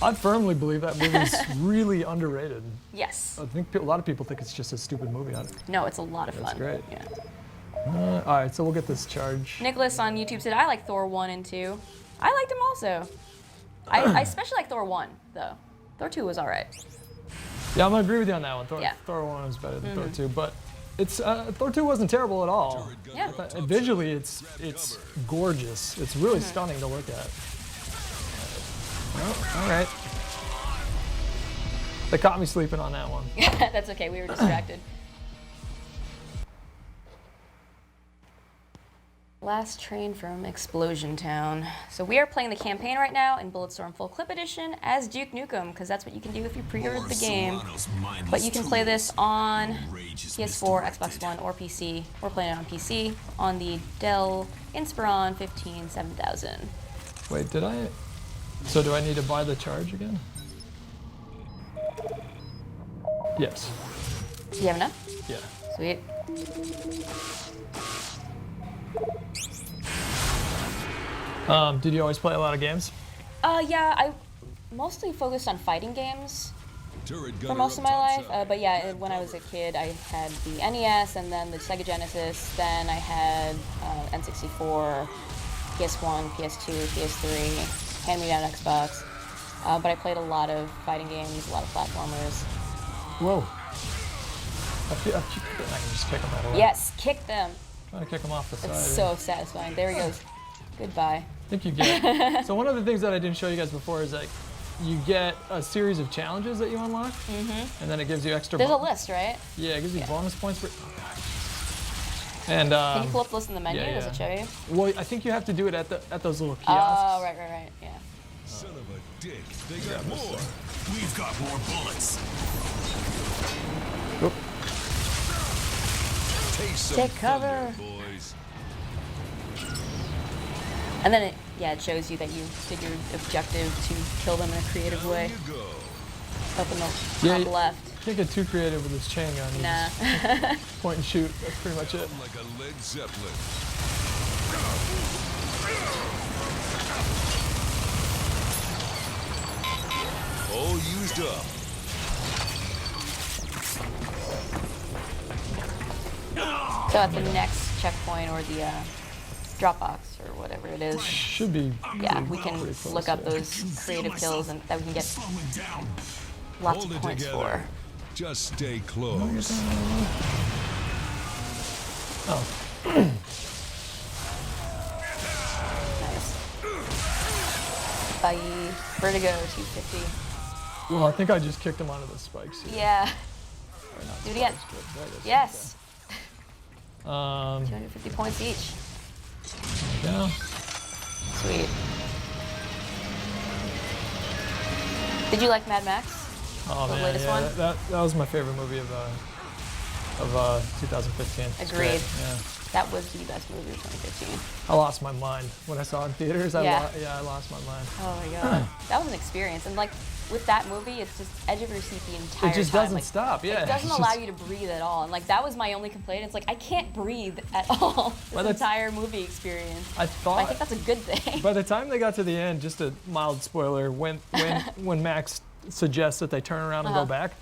I firmly believe that movie's really underrated. Yes. I think a lot of people think it's just a stupid movie. No, it's a lot of fun. That's great. Yeah. All right, so we'll get this charge. Nicholas on YouTube said, I like Thor 1 and 2. I liked them also. I especially like Thor 1, though. Thor 2 was alright. Yeah, I'm gonna agree with you on that one. Yeah. Thor 1 was better than Thor 2, but it's Thor 2 wasn't terrible at all. Yeah. Visually, it's gorgeous. It's really stunning to look at. Well, all right. They caught me sleeping on that one. That's okay, we were distracted. Last train from Explosion Town. So we are playing the campaign right now in Bulletstorm Full Clip Edition as Duke Nukem, because that's what you can do if you pre-ordered the game. But you can play this on PS4, Xbox One, or PC. We're playing it on PC on the Dell Inspiron 7000. Wait, did I? So do I need to buy the charge again? Yes. Do you have enough? Yeah. Sweet. Did you always play a lot of games? Yeah, I mostly focused on fighting games Turret for gunner most of up my top life. side. But yeah, when I was a kid, I had the NES and then the Sega Genesis. Then I had N64, PS1, PS2, PS3, hand-me-down Xbox. But I played a lot of fighting games, a lot of platformers. Whoa. I can just kick them out of the way. Yes, kick them. Trying to kick them off the side. It's here. so satisfying. There he goes. Goodbye. I think you get. So one of the things that I didn't show you guys before is like, you get a series of challenges that you unlock, and then it gives you extra. There's a list, right? Yeah, it gives you bonus points for. And Can you pull up the list in the menu? yeah, Does it show you? well, I think you have to do it at those little kiosks. Oh, right, yeah. Son of a dick. They got more. We've got more bullets. Oop. Taste some Take thunder, cover. boys. And then it shows you that you did your objective to kill them in a creative way. There you go. Up in the Yeah, top left. Can't get too creative with this chain gun. You Nah. just point and shoot. That's pretty much it. Like a Led Zeppelin. All used up. So at the next checkpoint or the Dropbox or whatever it is, Should be. yeah, we can pretty close look up there. those creative kills and that we can get lots Hold of it points together. for. Just stay close. Oh, Nice. Bye. Vertigo 250. well, I think I just kicked him onto the spikes. Here. Yeah. Or not Do it again. spikes, but that is- Yes. 'Kay. 250 points each. Yeah. Sweet. Did you like Mad Max? Oh The man, latest yeah, one? that was my favorite movie of 2015. It's Agreed. great, yeah. That was the best movie of 2015. I lost my mind when I saw it in theaters. Yeah. I lost my mind. Oh my god. That was an experience. And like with that movie, it's just edge of your seat the entire time. It just doesn't Like, stop. Yeah. It doesn't it's allow just- you to breathe at all. And like that was my only complaint. It's like I can't breathe at all this Well, that's- entire movie experience. I I thought. think that's a good thing. By the time they got to the end, just a mild spoiler, when Max suggests that they turn around and go back,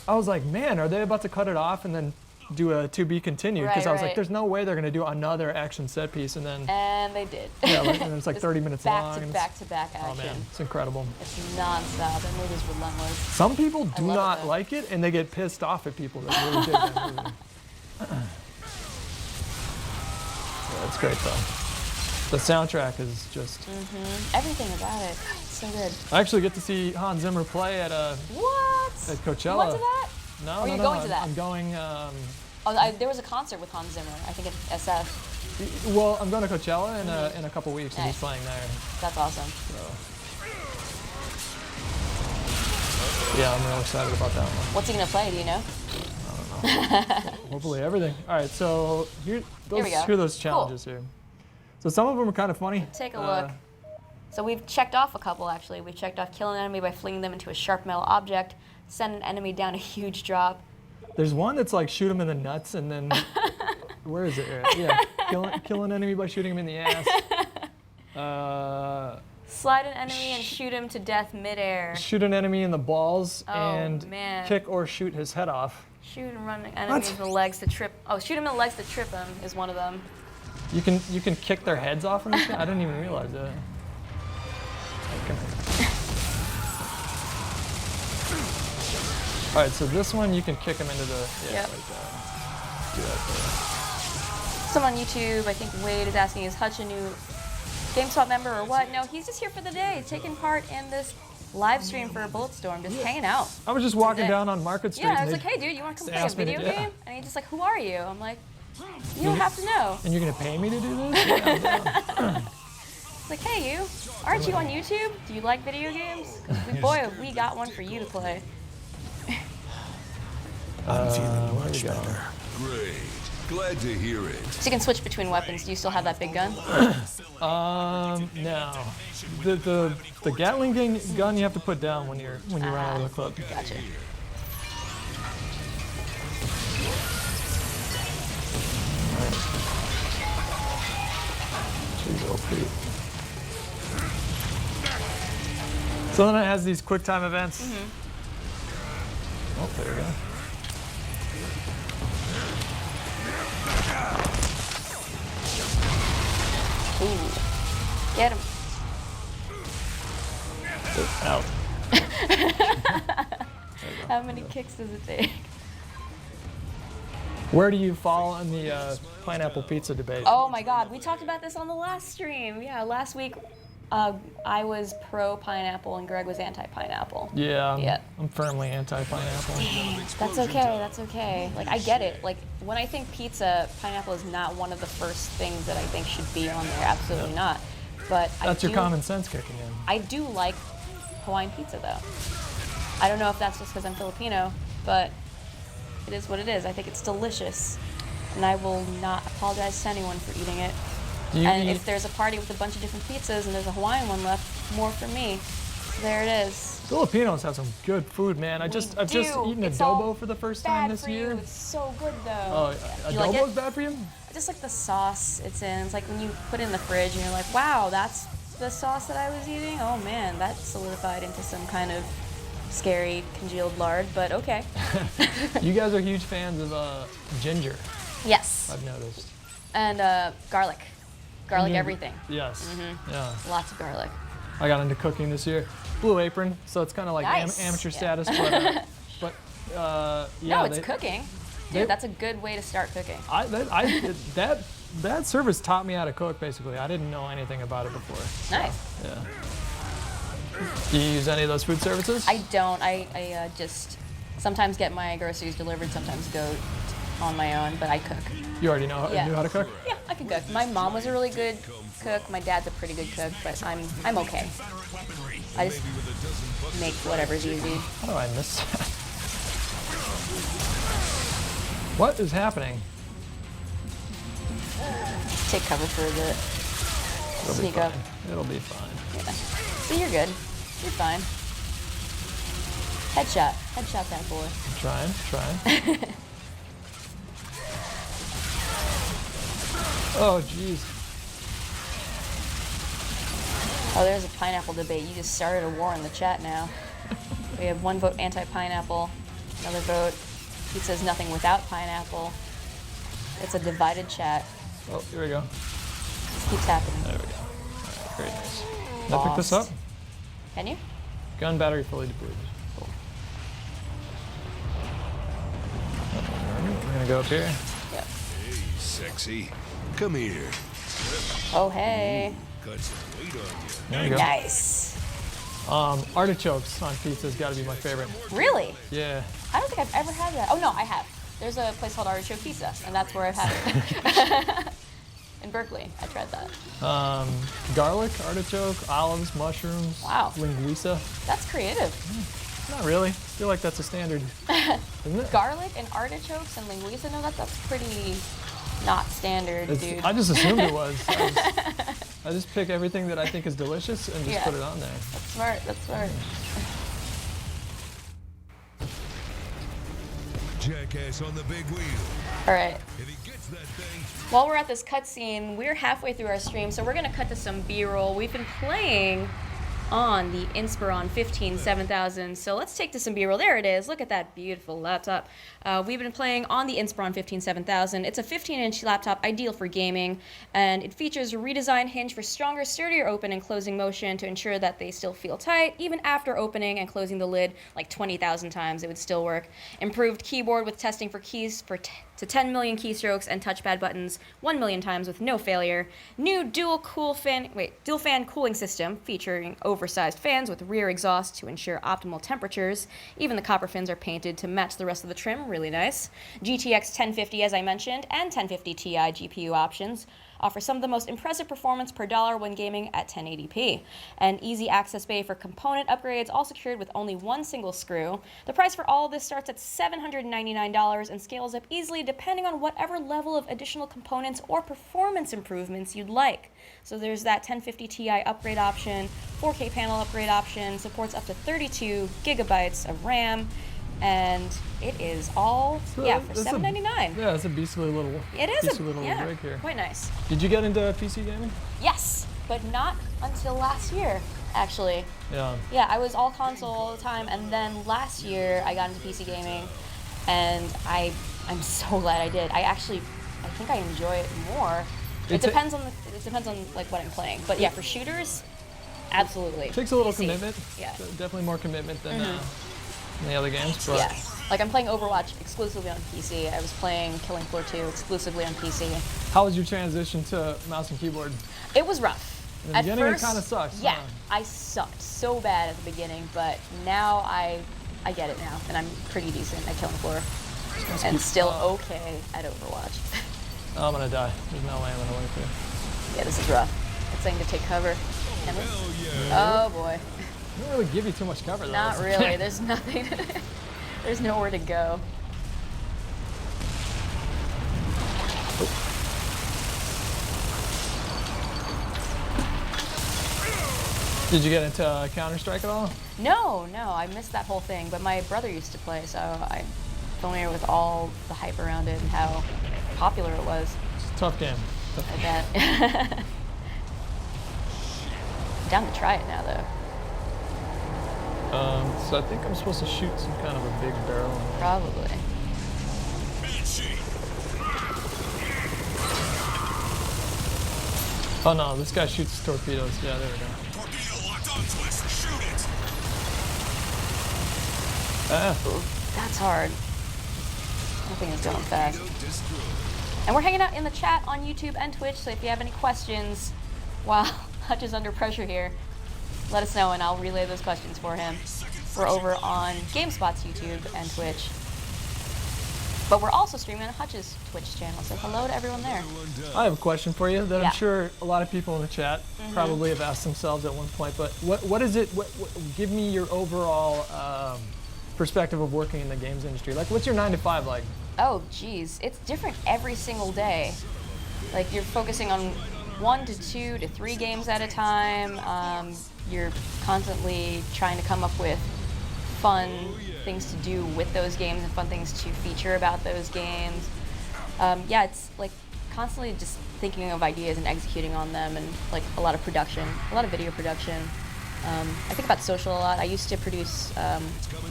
I was like, man, are they about to cut it off and then do a to be continued? Because Right, I was right. like, there's no way they're gonna do another action set piece and then And they did. yeah, like, and it's like Just 30 minutes long. and Back to back oh action. man, it's incredible. It's nonstop. That movie's relentless. Some people do love it, not though. like it, and they get pissed off at people that really dig that movie. Yeah, it's great though. The soundtrack is just. Everything about it. It's so good. I actually get to see Hans Zimmer play at What? Coachella. You went to that? No, Oh, no, you're no. going to that? I'm going. Oh, there was a concert with Hans Zimmer. I think at SF. Well, I'm going to Coachella in a couple weeks, and he's Nice. playing there. That's awesome. Yeah, I'm real excited about that one. What's he gonna play? Do you know? Hopefully everything. All right, so here we go. are those Cool. challenges here. So some of them are kind of funny. Take a look. So we've checked off a couple actually. We've checked off kill an enemy by flinging them into a sharp metal object, send an enemy down a huge drop. There's one that's like shoot him in the nuts, and then where is it? Yeah, kill an enemy by shooting him in the ass. Slide an enemy and shoot him to death midair. Shoot an enemy in the balls Oh, and man. kick or shoot his head off. Shoot and run enemies in the legs to trip. Oh, shoot him in the legs to trip him is one of them. You can kick their heads off in this game? I didn't even realize that. Okay. All right, so this one you can kick him into the Yep. like that. Do that there. Someone on YouTube, I think Wade is asking, is Hutch a new GameSpot member or what? No, he's just here for the day, taking part in this live stream for Bulletstorm, just hanging out. I was just walking Today. down on Market Street. Yeah, I and was they- like, hey dude, you want to come play a asked me to video do it. game? And he's just like, who are you? I'm like, you don't have to know. And you're gonna pay me to do this? Yeah. It's like, hey you, aren't you on YouTube? Do you like video games? Boy, we got one for you to play. I'm feeling where much we go? better. Great. Glad to hear it. So you can switch between weapons. Do you still have that big gun? No. The Gatling gun you have to put down when you run out of the clip. Gotcha. Jeez, oh, Pete. So then it has these quick time events. Oh, there we go. Ooh. Get him. Out. How many kicks does it take? Where do you fall in the pineapple pizza debate? Oh my god, we talked about this on the last stream. Yeah, last week I was pro pineapple and Greg was anti pineapple. Yeah, Yeah. I'm firmly anti-pineapple. That's okay, that's okay. Like, I get it. Like, when I think pizza, pineapple is not one of the first things that I think should be on there. Absolutely not. But That's your common sense kicking in. I do like Hawaiian pizza, though. I don't know if that's just because I'm Filipino, but it is what it is. I think it's delicious. And I will not apologize to anyone for eating it. Do you And eat, if there's a party with a bunch of different pizzas and there's a Hawaiian one left, more for me. There it is. Filipinos have some good food, man. I've just do. eaten It's all adobo for the first time Bad this for year. you. It's so good, though. Oh, Do you like adobo's it? bad for you? I just like the sauce it's in. It's like when you put it in the fridge and you're like, wow, that's the sauce that I was eating? Oh man, that solidified into some kind of scary congealed lard, but okay. You guys are huge fans of ginger. Yes. I've noticed. And garlic. Garlic Yeah. everything. Yes. Yeah. Lots of garlic. I got into cooking this year. Blue Apron, so it's kind of like Nice. amateur Yeah. status, but yeah. No, it's cooking. Dude, that's a good way to start cooking. That service taught me how to cook, basically. I didn't know anything about it before. Nice. Yeah. Do you use any of those food services? I don't. I just sometimes get my groceries delivered, sometimes go on my own, but I cook. You already knew how to cook? Yeah, I can cook. My mom was a really good cook. My dad's a pretty good cook, but I'm okay. I just make whatever's easy. How do I miss that? What is happening? Take cover for a bit. It'll Sneak be up. fine. It'll be fine. Yeah. See, you're good. You're fine. Headshot. Headshot that boy. Trying. Oh, jeez. Oh, there's a pineapple debate. You just started a war in the chat now. We have one vote anti-pineapple, another vote Pete says nothing without pineapple. It's a divided chat. Oh, here we go. This keeps happening. There we go. All right, very nice. Can I pick this up? Can you? Gun battery fully depleted. Cool. We're gonna go up here. Yep. Hey, sexy. Come here. Oh, hey. Got some weight on you. There we go. Nice. Artichokes on pizza's got to be my favorite. Really? Yeah. I don't think I've ever had that. Oh, no, I have. There's a place called Artichoke Pizza, and that's where I've had it. In Berkeley, I tried that. Garlic, artichoke, olives, mushrooms, Wow. linguiça. That's creative. Not really. I feel like that's a standard, isn't it? Garlic and artichokes and linguiça, no, that's pretty not standard, dude. I just assumed it was. I just pick everything that I think is delicious and just Yeah. put it on there. That's smart, that's smart. Jackass on the big wheel. All right. If he gets that thing, While we're at this cutscene, we're halfway through our stream, so we're gonna cut to some B-roll. We've been playing on the Inspiron 7000, so let's take to some B-roll. There it is. Look at that beautiful laptop. We've been playing on the Inspiron 7000. It's a 15-inch laptop, ideal for gaming, and it features a redesigned hinge for stronger, sturdier open and closing motion to ensure that they still feel tight, even after opening and closing the lid like 20,000 times. It would still work. Improved keyboard with testing for keys to 10 million keystrokes and touchpad buttons 1 million times with no failure. New dual fan cooling system featuring oversized fans with rear exhaust to ensure optimal temperatures. Even the copper fins are painted to match the rest of the trim. Really nice. GTX 1050, as I mentioned, and 1050 Ti GPU options offer some of the most impressive performance per dollar when gaming at 1080p. An easy access bay for component upgrades, all secured with only one single screw. The price for all of this starts at $799 and scales up easily depending on whatever level of additional components or performance improvements you'd like. So there's that 1050 Ti upgrade option, 4K panel upgrade option, supports up to 32 gigabytes of RAM, and it is all, for $799. Yeah, it's a beastly little It is beastly little rig here. quite nice. Did you get into PC gaming? Yes, but not until last year, actually. Yeah. Yeah, I was all console all the time, and then last year I got into PC gaming, and I'm so glad I did. I think I enjoy it more. It depends on like what I'm playing, but yeah, for shooters, absolutely. It takes a little PC. commitment. Yeah. Definitely more commitment than the other games. But Yeah. Like I'm playing Overwatch exclusively on PC. I was playing Killing Floor 2 exclusively on PC. How was your transition to mouse and keyboard? It was rough. In the beginning, it kind of sucks. Yeah, huh? I sucked so bad at the beginning, but now I get it now, and I'm pretty decent at Killing Floor, and still okay at Overwatch. Oh, I'm gonna die. There's no way I'm gonna win through. Yeah, this is rough. It's saying to take cover. Can we? hell yeah. Oh boy. They don't really give you too much cover though. Not really. There's nothing. There's nowhere to go. Did you get into Counter-Strike at all? No, I missed that whole thing, but my brother used to play, so I'm familiar with all the hype around it and how popular it was. It's a tough game. I bet. Down to try it now, though. So I think I'm supposed to shoot some kind of a big barrel. Probably. Oh no, this guy shoots torpedoes. Yeah, there we go. Torpedo locked on, Twist. Shoot it. That's hard. That thing is going fast. And we're hanging out in the chat on YouTube and Twitch, so if you have any questions while Hutch is under pressure here, let us know and I'll relay those questions for him. We're over on GameSpot's YouTube and Twitch. But we're also streaming on Hutch's Twitch channel, so hello to everyone there. I have a question for you that Yeah. I'm sure a lot of people in the chat probably have asked themselves at one point, but what is it, give me your overall perspective of working in the games industry. Like, what's your 9 to 5 like? Oh, geez. It's different every single day. Like, you're focusing on 1 to 2 to 3 games at a time. You're constantly trying to come up with fun things to do with those games and fun things to feature about those games. Yeah, it's like constantly just thinking of ideas and executing on them, and like a lot of production, a lot of video production. I think about social a lot. I used to produce the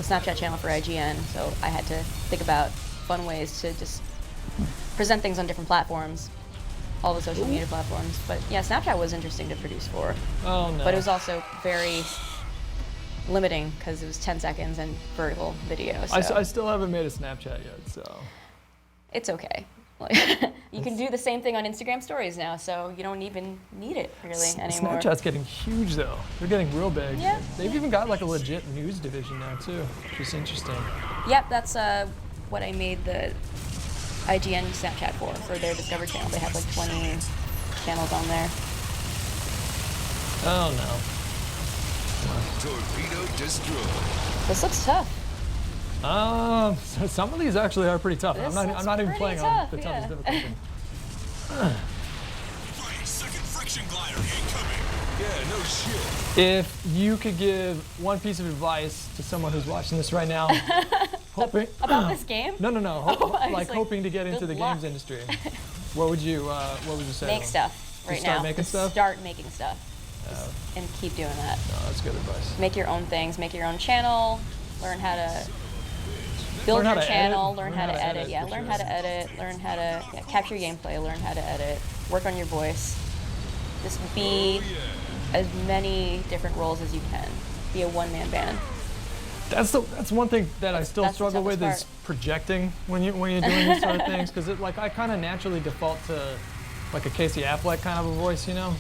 Snapchat channel for IGN, so I had to think about fun ways to just present things on different platforms, all the social media platforms. But yeah, Snapchat was interesting to produce for. Oh no. But it was also very limiting because it was 10 seconds and vertical video. So I still haven't made a Snapchat yet, so. it's okay. Like, you can do the same thing on Instagram stories now, so you don't even need it really anymore. Snapchat's getting huge though. They're getting real big. Yeah. They've even got like a legit news division now too, which is interesting. Yep, that's what I made the IGN Snapchat for their Discover channel. They have like 20 channels on there. Oh no. Torpedo destroyed. This looks tough. So some of these actually are pretty tough. This I'm looks not even pretty playing tough, on the toughest yeah. difficulty. Right, second friction glider incoming. Yeah, no shit. If you could give one piece of advice to someone who's watching this right now, hoping About this game? no, Oh, I was like like, hoping to get into good the luck. games industry, what would you say? Make stuff right start now. making Just stuff? Start making stuff. And keep doing that. No, that's good advice. Make your own things. Make your own channel. Learn how to build Learn how your to channel. edit. Learn how to edit. Yeah, for learn sure. how to edit. Learn how to capture gameplay. Learn how to edit. Work on your voice. Just be as many different roles as you can. Be a one-man band. That's one thing that I still That's the struggle with toughest is projecting when you're doing these sort of things, because I kind of naturally default to like a Casey Affleck kind of a voice, you know,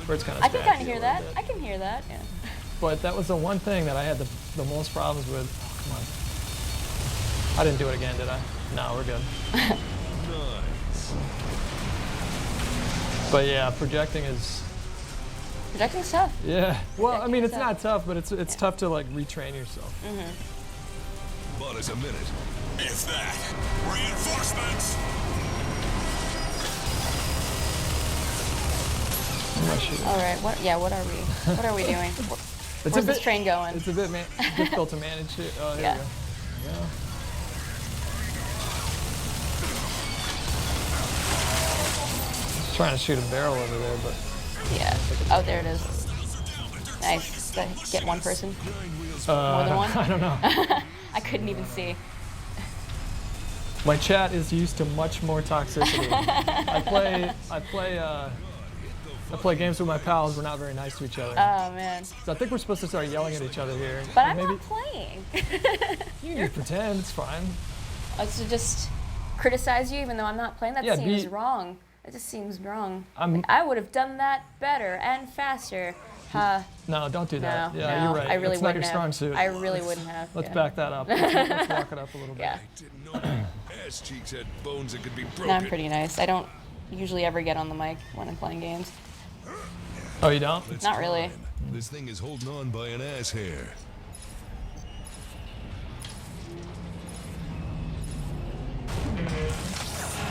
where it's kind of. I can kind of hear that. I can hear that. Yeah. But that was the one thing that I had the most problems with. Oh, come on. I didn't do it again, did I? No, we're good. Nice. But yeah, projecting is. Projecting's tough. Yeah. Well, I Projecting mean, is it's not tough, but it's tough to like retrain yourself. Bought us a minute. If that. Reinforcements. All right. What are we? What are we doing? It's Where's this train going? It's a bit difficult to manage it. Oh, here Yeah. we go. Yeah. Just trying to shoot a barrel over there, but Yeah. Oh, there it is. Nice. Did I get one person? More than one? I don't know. I couldn't even see. My chat is used to much more toxicity. I play games with my pals. We're not very nice to each other. Oh man. So I think we're supposed to start yelling at each other here. But And I'm maybe not playing. you can pretend. It's fine. To just criticize you even though I'm not playing. That Yeah, seems wrong. It just seems wrong. I'm- Like, I would have done that better and faster. No, don't do that. No, Yeah, no, you're right. I really it's not wouldn't your strong have. suit. I really wouldn't have. Let's yeah. back that up. Let's walk it up a little bit. Yeah. Didn't know ass cheeks had bones that could be broken. No, I'm pretty nice. I don't usually ever get on the mic when I'm playing games. Oh, you don't? Let's Not really. climb. This thing is holding on by an ass hair.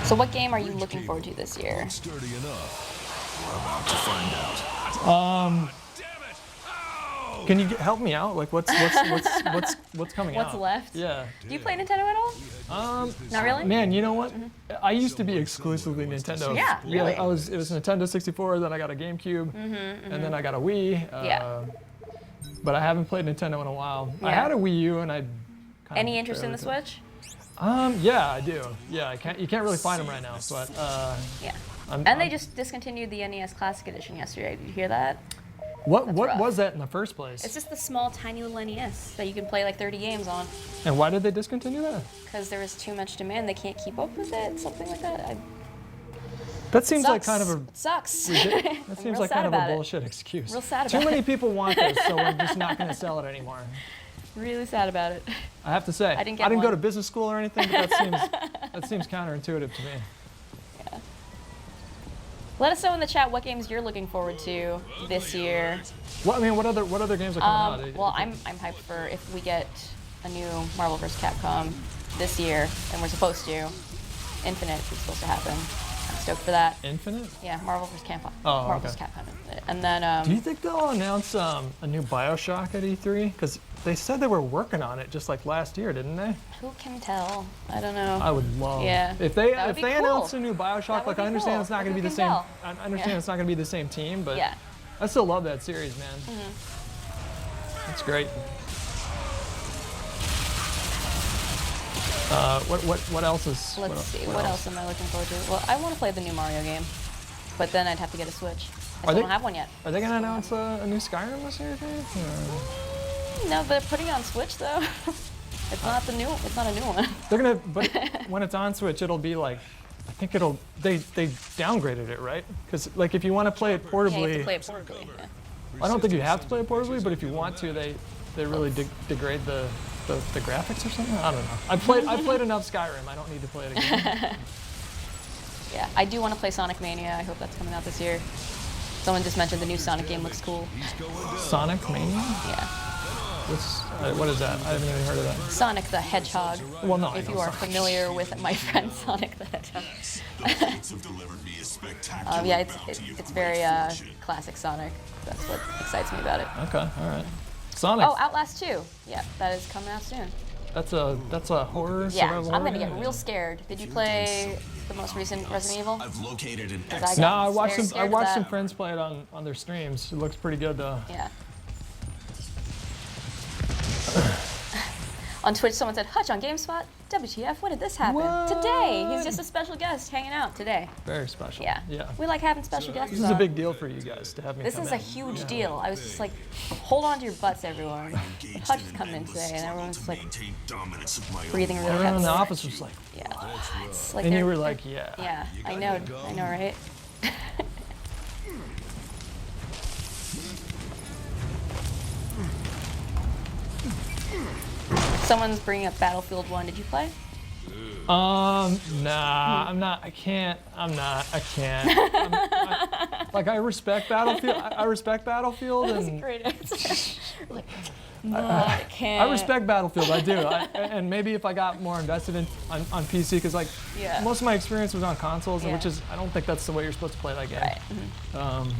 So what game are you looking forward to this year? Sturdy enough. We're about to find out. Damn it! Ow! Can you help me out? Like, what's coming out? What's left? Yeah. Do you play Nintendo at all? Not really? Man, you know what? I used to be exclusively Nintendo. Yeah, really? It was Nintendo 64. Then I got a GameCube, and then I got a Wii. Yeah. But I haven't played Nintendo in a while. I Yeah. had a Wii U, and I. Any interest in the Switch? Yeah, I do. Yeah, you can't really find them right now, but Yeah. I'm- And they I'm- just discontinued the NES Classic Edition yesterday. Did you hear that? what rough. was that in the first place? It's just the small, tiny little NES that you can play like 30 games on. And why did they discontinue that? Because there was too much demand. They can't keep up with it. Something like that. That seems like Sucks. kind of a It sucks. that I'm seems real like sad kind of a about it. bullshit excuse. Real sad Too about many it. people want this, so we're just not going to sell it anymore. Really sad about it. I have to say, I didn't get go one. to business school or anything, but that seems counterintuitive to me. Yeah. Let us know in the chat what games you're looking forward to this year. What other games are coming out? Well, I'm hyped for if we get a new Marvel vs. Capcom this year, and we're supposed to. Infinite is supposed to happen. I'm stoked for that. Infinite? Yeah, Marvel vs. Capcom. Oh, Marvel okay. vs. Capcom Infinite. And then Do you think they'll announce a new BioShock at E3? Because they said they were working on it just like last year, didn't they? who can tell? I don't know. I would love. Yeah. If they That would be announce cool. a new BioShock, That would like I be understand cool. it's not going to Who be the can same. tell? I understand Yeah. it's not going to be the same team, but Yeah. I still love that series, man. It's great. What else is? Let's see. What else am I looking forward to? Well, I want to play the new Mario game, but then I'd have to get a Switch. I still they- don't have one yet. Are they going to announce a new Skyrim this year? Or? No, they're putting it on Switch though. It's not the new. It's not a new one. They're gonna, but when it's on Switch, it'll be like, I think they downgraded it, right? Because like if you want to play it Yeah, portably, you have to play it portably. Yeah. I don't think you have to play it portably, but if you want to, they really degrade the graphics or something. I don't know. I played enough Skyrim. I don't need to play it again. Yeah, I do want to play Sonic Mania. I hope that's coming out this year. Someone just mentioned the new Sonic game looks cool. Sonic Mania? Yeah. What is that? I haven't even heard of that. Sonic the Hedgehog. Well, no, I If know you are Sonic. familiar with my friend Sonic the Hedgehog. The fates have delivered me a spectacular Yeah, bounty of it's very retribution. classic Sonic. That's what excites me about it. Okay, all right. Sonic. Oh, Outlast 2. Yeah, that is coming out soon. That's a horror. Yeah, survival I'm horror gonna get game? real scared. Did you play the most recent Resident Evil? I've located an 'Cause excellent. No, I watched Very some. I scared of watched that. some friends play it on their streams. It looks pretty good though. Yeah. On Twitch, someone said, Hutch on GameSpot? WTF, when did this happen? What? Today! He's just a special guest hanging out today. Very special. Yeah. Yeah. We like having special guests. This is a on. big deal for you guys to have me. This come is a in. huge deal. I was just like, hold on to your butts, everyone. Hutch is coming in today, and everyone's just like Maintain dominance of my own breathing really Everyone in heavily. the office was like, Yeah. It's like and you they're- were like, yeah. Yeah, I know, right? Someone's bringing up Battlefield 1. Did you play? Nah, I'm not. I can't. I'm not. I can't. Like I respect Battlefield. I respect Battlefield, That's a and great answer. Like, no, I can't. I respect Battlefield. I do. And maybe if I got more invested on PC, because like Yeah. most of my experience was on consoles, Yeah. which is I don't think that's the way you're supposed to play that game. Right.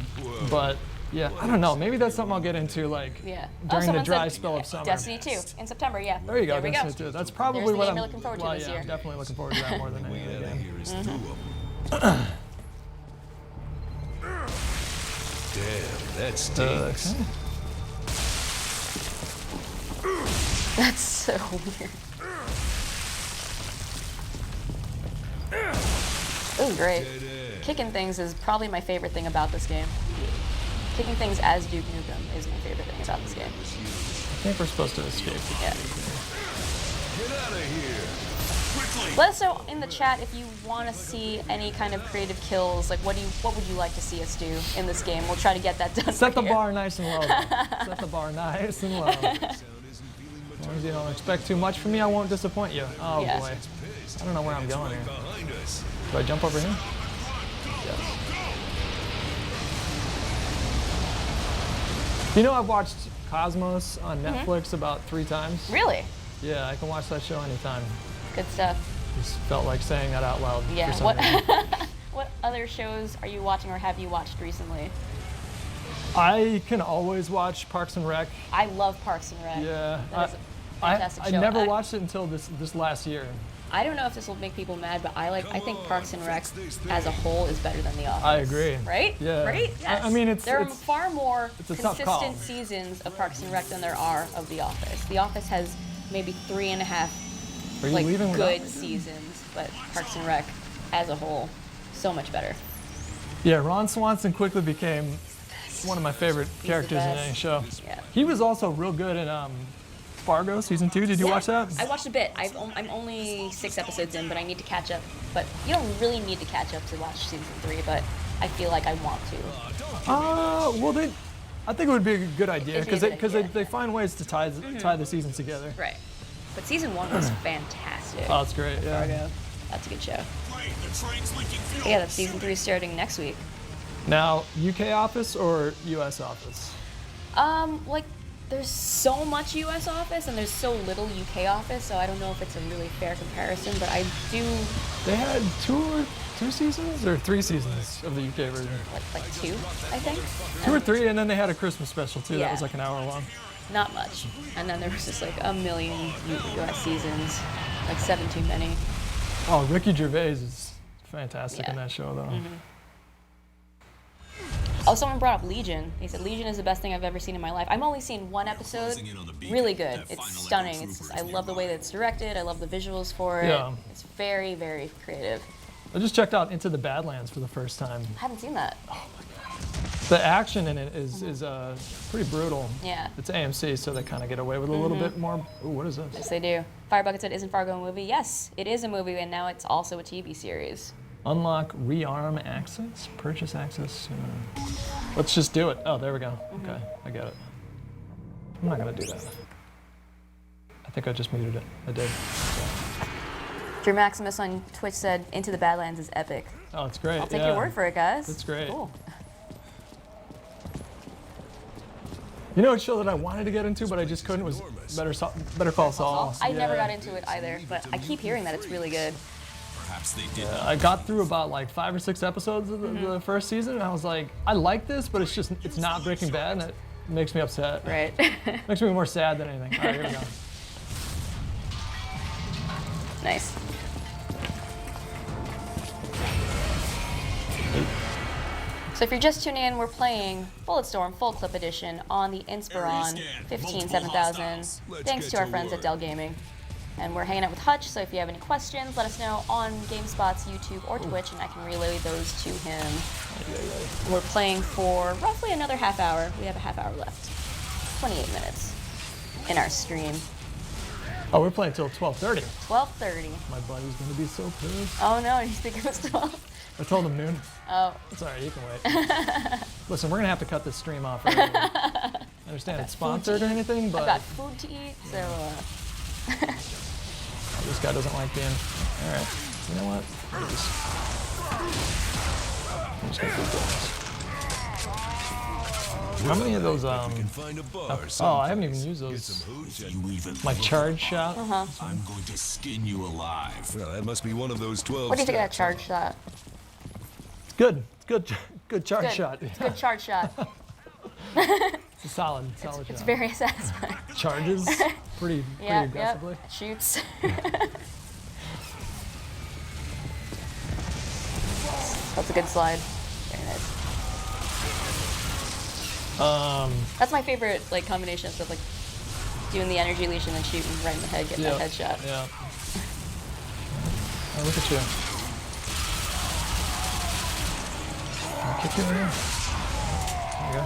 But yeah, I don't know. Maybe that's something I'll get into like Yeah. during the someone dry said spell of summer. Destiny 2 in September, yeah. There you go. There we Destiny go. 2. That's probably There's the what game I'm you're looking forward to well, this yeah, year. I'm definitely looking forward to that more than any other game. Here is two of them. Damn, that stinks. Okay. That's so weird. This is great. Kicking things is probably my favorite thing about this game. Kicking things as Duke Nukem is my favorite thing about this game. I think we're supposed to escape. Yeah. Get out of here. Let us know in the chat if you want to see any kind of creative kills. Like, what would you like to see us do in this game? We'll try to get that done. Set the for you. bar nice and low. Set the bar nice and low. As long as you don't expect too much from me, I won't disappoint you. Oh Yeah. boy. I don't know where I'm going here. Behind us. Do I jump over here? Yes. You know, I've watched Cosmos on Netflix about 3 times. Really? Yeah, I can watch that show anytime. Good stuff. Just felt like saying that out loud Yeah. for some What reason. what other shows are you watching or have you watched recently? I can always watch Parks and Rec. I love Parks and Rec. Yeah. That is a fantastic I show. never watched it until this last year. I don't know if this will make people mad, but I think Parks and Rec as a whole is better than The Office. I agree. Right? Yeah. Right? Yes. I mean, there are it's far more a tough call. consistent seasons of Parks and Rec than there are of The Office. The Office has maybe 3.5 Are you like leaving good without? seasons, but Parks and Rec as a whole, so much better. Yeah, Ron Swanson quickly became one of my favorite characters in best. any show. Yeah. He was also real good in Fargo season 2. Did you watch that? I watched a bit. I'm only 6 episodes in, but I need to catch up. But you don't really need to catch up to watch season 3, but I feel like I want to. Well, I think it would be a good idea It'd be a because good idea. they find ways to tie the seasons together. Right. But season 1 was fantastic. Oh, it's great. Yeah. Fargo. That's a good show. Wait, the train's leaking fuel. Yeah, that's season 3 starting next week. Now, UK office or US office? Like, there's so much US office and there's so little UK office, so I don't know if it's a really fair comparison, but I do They had two seasons or 3 seasons of the UK version. like 2, I think. 2 or 3, and then they had a Christmas special too. That Yeah. was like an hour long. Not much. And then there was just like a million US seasons, like 7 too many. Oh, Ricky Gervais is fantastic in Yeah. that show, though. Oh, someone brought up Legion. He said Legion is the best thing I've ever seen in my life. I've only seen 1 episode. Really good. It's stunning. I love the way that it's directed. I love the visuals for it. Yeah. It's very, very creative. I just checked out Into the Badlands for the first time. I haven't seen that. The action in it is pretty brutal. Yeah. It's AMC, so they kind of get away with a little bit more. Ooh, what is this? Yes, they do. Firebucket said, isn't Fargo a movie? Yes, it is a movie, and now it's also a TV series. Unlock rearm access, purchase access. Let's just do it. Oh, there we go. Okay, I get it. I'm not gonna do that. I think I just muted it. I did. Drew Maximus on Twitch said, Into the Badlands is epic. Oh, it's great. I'll take your word for it, guys. It's great. Cool. You know, a show that I wanted to get into, but I just couldn't was Better Call Saul. I never got into it either, but I keep hearing that it's really good. Perhaps they did. I got through about like 5 or 6 episodes of the first season, and I was like, I like this, but it's not Breaking Bad, and it makes me upset. Right. Makes me more sad than anything. All right, here we go. Nice. So if you're just tuning in, we're playing Bulletstorm Full Clip Edition on the Inspiron 15-7000, thanks to our friends at Dell Gaming. And we're hanging out with Hutch, so if you have any questions, let us know on GameSpot's YouTube or Twitch, and I can relay those to him. We're playing for roughly another half hour. We have a half hour left. 28 minutes in our stream. Oh, we're playing until 12:30. 12:30. My buddy's gonna be so pissed. Oh no, you think it was 12? I told him noon. Oh. It's all right, you can wait. Listen, we're gonna have to cut this stream off early. I understand it's sponsored or anything, but I've got food to eat, so this guy doesn't like being. All right, you know what? I'm just gonna keep doing this. How many of those? Oh, I haven't even used those. If you even My charge shot. I'm going to skin you alive. Well, that must be one of those 12 what do you think of that steps. charge shot? It's good. It's good charge Good. shot. It's a good charge shot. It's a solid shot. It's very satisfying. Charges pretty Yeah, aggressively. yep. Shoots. That's a good slide. Very nice. That's my favorite like combination of stuff, like doing the energy leash and then shooting right in the head, getting that headshot. Yeah. Oh, look at you. I'll kick you in there. There you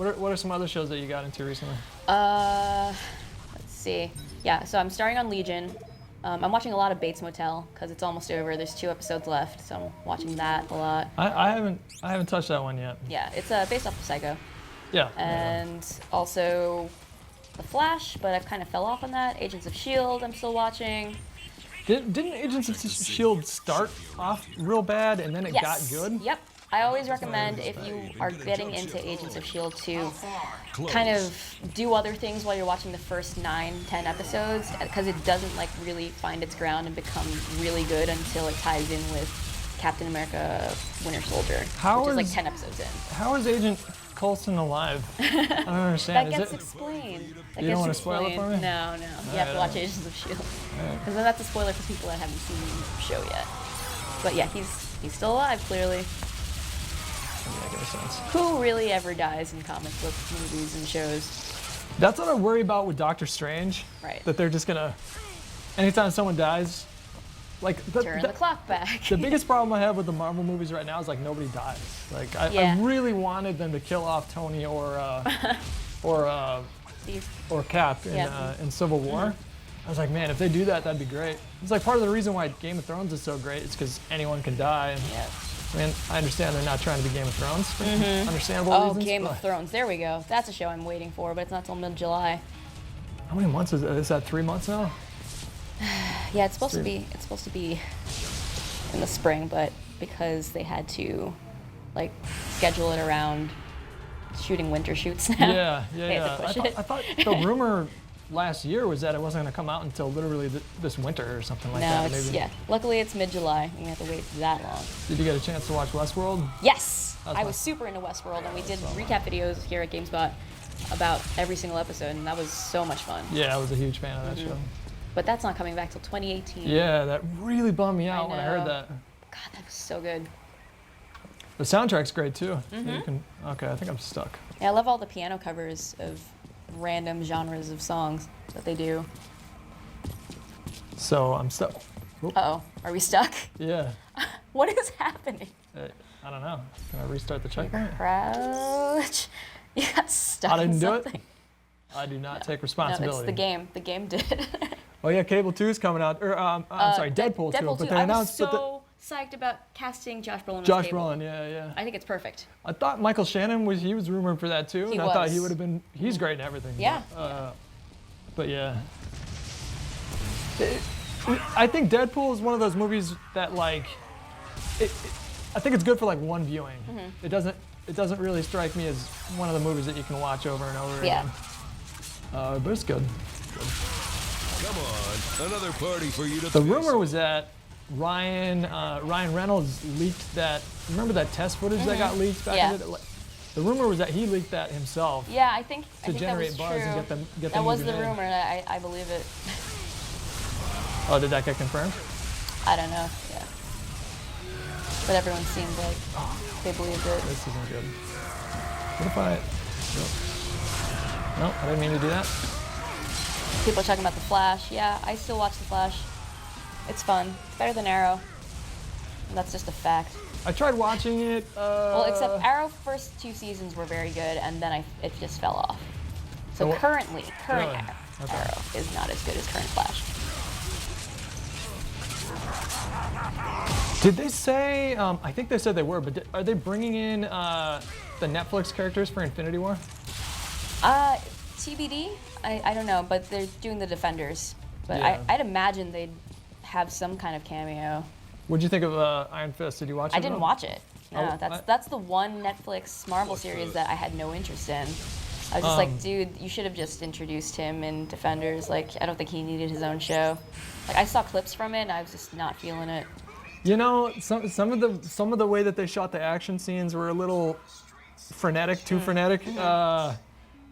go. What are some other shows that you got into recently? Let's see. Yeah, so I'm starting on Legion. I'm watching a lot of Bates Motel because it's almost over. There's 2 episodes left, so I'm watching that a lot. I haven't touched that one yet. Yeah, it's based off of Psycho. Yeah. And also The Flash, but I've kind of fell off on that. Agents of S.H.I.E.L.D. I'm still watching. Didn't Agents of S.H.I.E.L.D. start off real bad and then it got good? Yep. I always recommend if you are getting into Agents of S.H.I.E.L.D. to kind of do other things while you're watching the first 9-10 episodes, because it doesn't like really find its ground and become really good until it ties in with Captain America Winter Soldier, which is like 10 episodes in. How is Agent Coulson alive? I don't understand. That gets explained. You don't want to spoil it for me? No. You have to watch Agents of S.H.I.E.L.D. Because then that's a spoiler for people that haven't seen the show yet. But yeah, he's still alive, clearly. Doesn't make any sense. Who really ever dies in comic book movies and shows? That's what I worry about with Doctor Strange. Right. That they're just gonna, anytime someone dies, like Turn the clock back. the biggest problem I have with the Marvel movies right now is like nobody dies. Like I Yeah. really wanted them to kill off Tony or Steve. Cap Yeah. in Civil War. I was like, man, if they do that, that'd be great. It's like part of the reason why Game of Thrones is so great. It's because anyone can die. And, Yeah. I mean, I understand they're not trying to be Game of Thrones for understandable Oh, reasons. Game but of Thrones. There we go. That's a show I'm waiting for, but it's not till mid-July. How many months is it? Is that 3 months now? Yeah, it's supposed to be. It's supposed to be in the spring, but because they had to, like, schedule it around shooting winter shoots now. Yeah, They had to push it. I thought the rumor last year was that it wasn't going to come out until literally this winter or something like No, that. it's yeah. Luckily, it's mid-July. You have to wait that long. Did you get a chance to watch Westworld? Yes, That's I fun. was super into Westworld, and we did recap videos here at GameSpot about every single episode, and that was so much fun. Yeah, I was a huge fan of that show. But that's not coming back till 2018. Yeah, that really bummed me out when I heard know. that. God, that was so good. The soundtrack's great too. You can, okay, I think I'm stuck. Yeah, I love all the piano covers of random genres of songs that they do. So I'm stuck. Uh-oh, are we stuck? Yeah. What is happening? I don't know. Can I restart the checkpoint? Crouch. You got stuck I in didn't do it. something. I do not take No, responsibility. it's the game. The game did. Oh yeah, Cable 2 is coming out. Or I'm sorry, Deadpool 2. Deadpool 2. But they I announced was so psyched about casting Josh Brolin. Josh as Cable. Brolin. Yeah. I think it's perfect. I thought Michael Shannon was rumored for that too, He and I thought he was. would have been. He's great in everything. Yeah. But yeah. I think Deadpool is one of those movies that like. I think it's good for like one viewing. Mm-hmm. It doesn't really strike me as one of the movies that you can watch over and over Yeah. again. But it's good. Come on, another party for you to The piss. rumor was that Ryan Reynolds leaked that. Remember that test footage that got leaked back Yeah. in the day? The rumor was that he leaked that himself. Yeah, I think generate that was buzz true. and get them that was moving the in. rumor. I believe it. Oh, did that get confirmed? I don't know. Yeah. But everyone seemed like they believed it. This isn't good. What if I? Nope, I didn't mean to do that. People are talking about The Flash. Yeah, I still watch The Flash. It's fun. It's better than Arrow. And that's just a fact. I tried watching it. Well, except Arrow first 2 seasons were very good, and then it just fell off. So what- current Really? Arrow is not as good as current Flash. Did they say? I think they said they were, but are they bringing in the Netflix characters for Infinity War? TBD? I don't know, but they're doing the Defenders. But Yeah. I'd imagine they'd have some kind of cameo. What'd you think of Iron Fist? Did you watch it? I didn't watch it. No, Oh, that's the one Netflix Marvel series that I had no interest in. I was just like, dude, you should have just introduced him in Defenders. Like, I don't think he needed his own show. Like, I saw clips from it, and I was just not feeling it. You know, some of the way that they shot the action scenes were a little frenetic, too frenetic.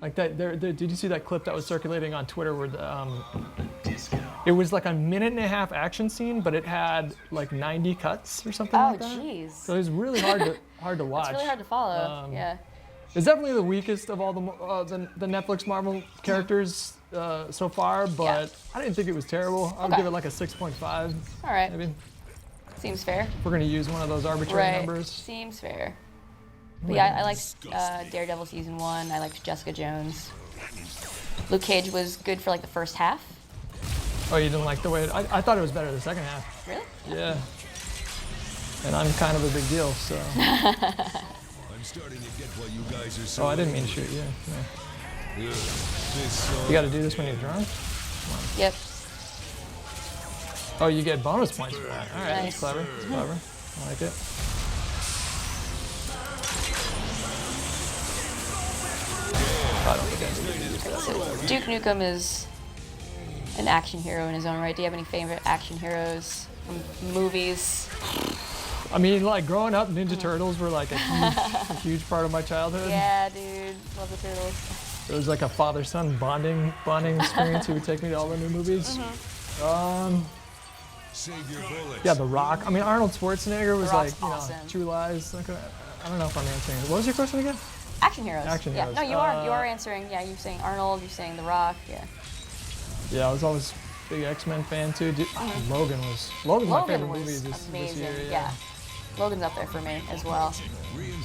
Like that. Did you see that clip that was circulating on Twitter where it was like a minute and a half action scene, but it had like 90 cuts or something Oh, like that. jeez. So it was really hard to watch. It's really hard to follow. Yeah. It's definitely the weakest of all the Netflix Marvel characters so far, but I didn't think it was terrible. I would Okay. give it like a 6.5. All right. Maybe. Seems fair. If we're gonna use one of those arbitrary Right. numbers. Seems fair. But yeah, I liked Daredevil season 1. I liked Jessica Jones. Luke Cage was good for like the first half. Oh, you didn't like the way I thought it was better the second half. Really? Yeah. And I'm kind of a big deal, so. I'm starting to get why you guys are so. Oh, I didn't mean to shoot you. Yeah. This song. You got to do this when you're drunk. Yep. Oh, you get bonus points for that. All right, Nice. that's clever. That's clever. I like it. I don't think I need to use that. So Duke Nukem is an action hero in his own right. Do you have any favorite action heroes from movies? I mean, like growing up, Ninja Turtles were like a huge part of my childhood. Yeah, dude. Love the Turtles. It was like a father-son bonding experience. He would take me to all the new movies. Save your bullets. Yeah, The Rock. I mean, Arnold Schwarzenegger was The Rock's like, awesome. True Lies. Like, I don't know if I'm answering it. What was your question again? Action heroes. Action yeah. heroes. No, you are answering. Yeah, you're saying Arnold. You're saying The Rock. Yeah. Yeah, I was always a big X-Men fan too. Logan's my favorite was movie this amazing. year. Yeah. Logan's up there for me as well.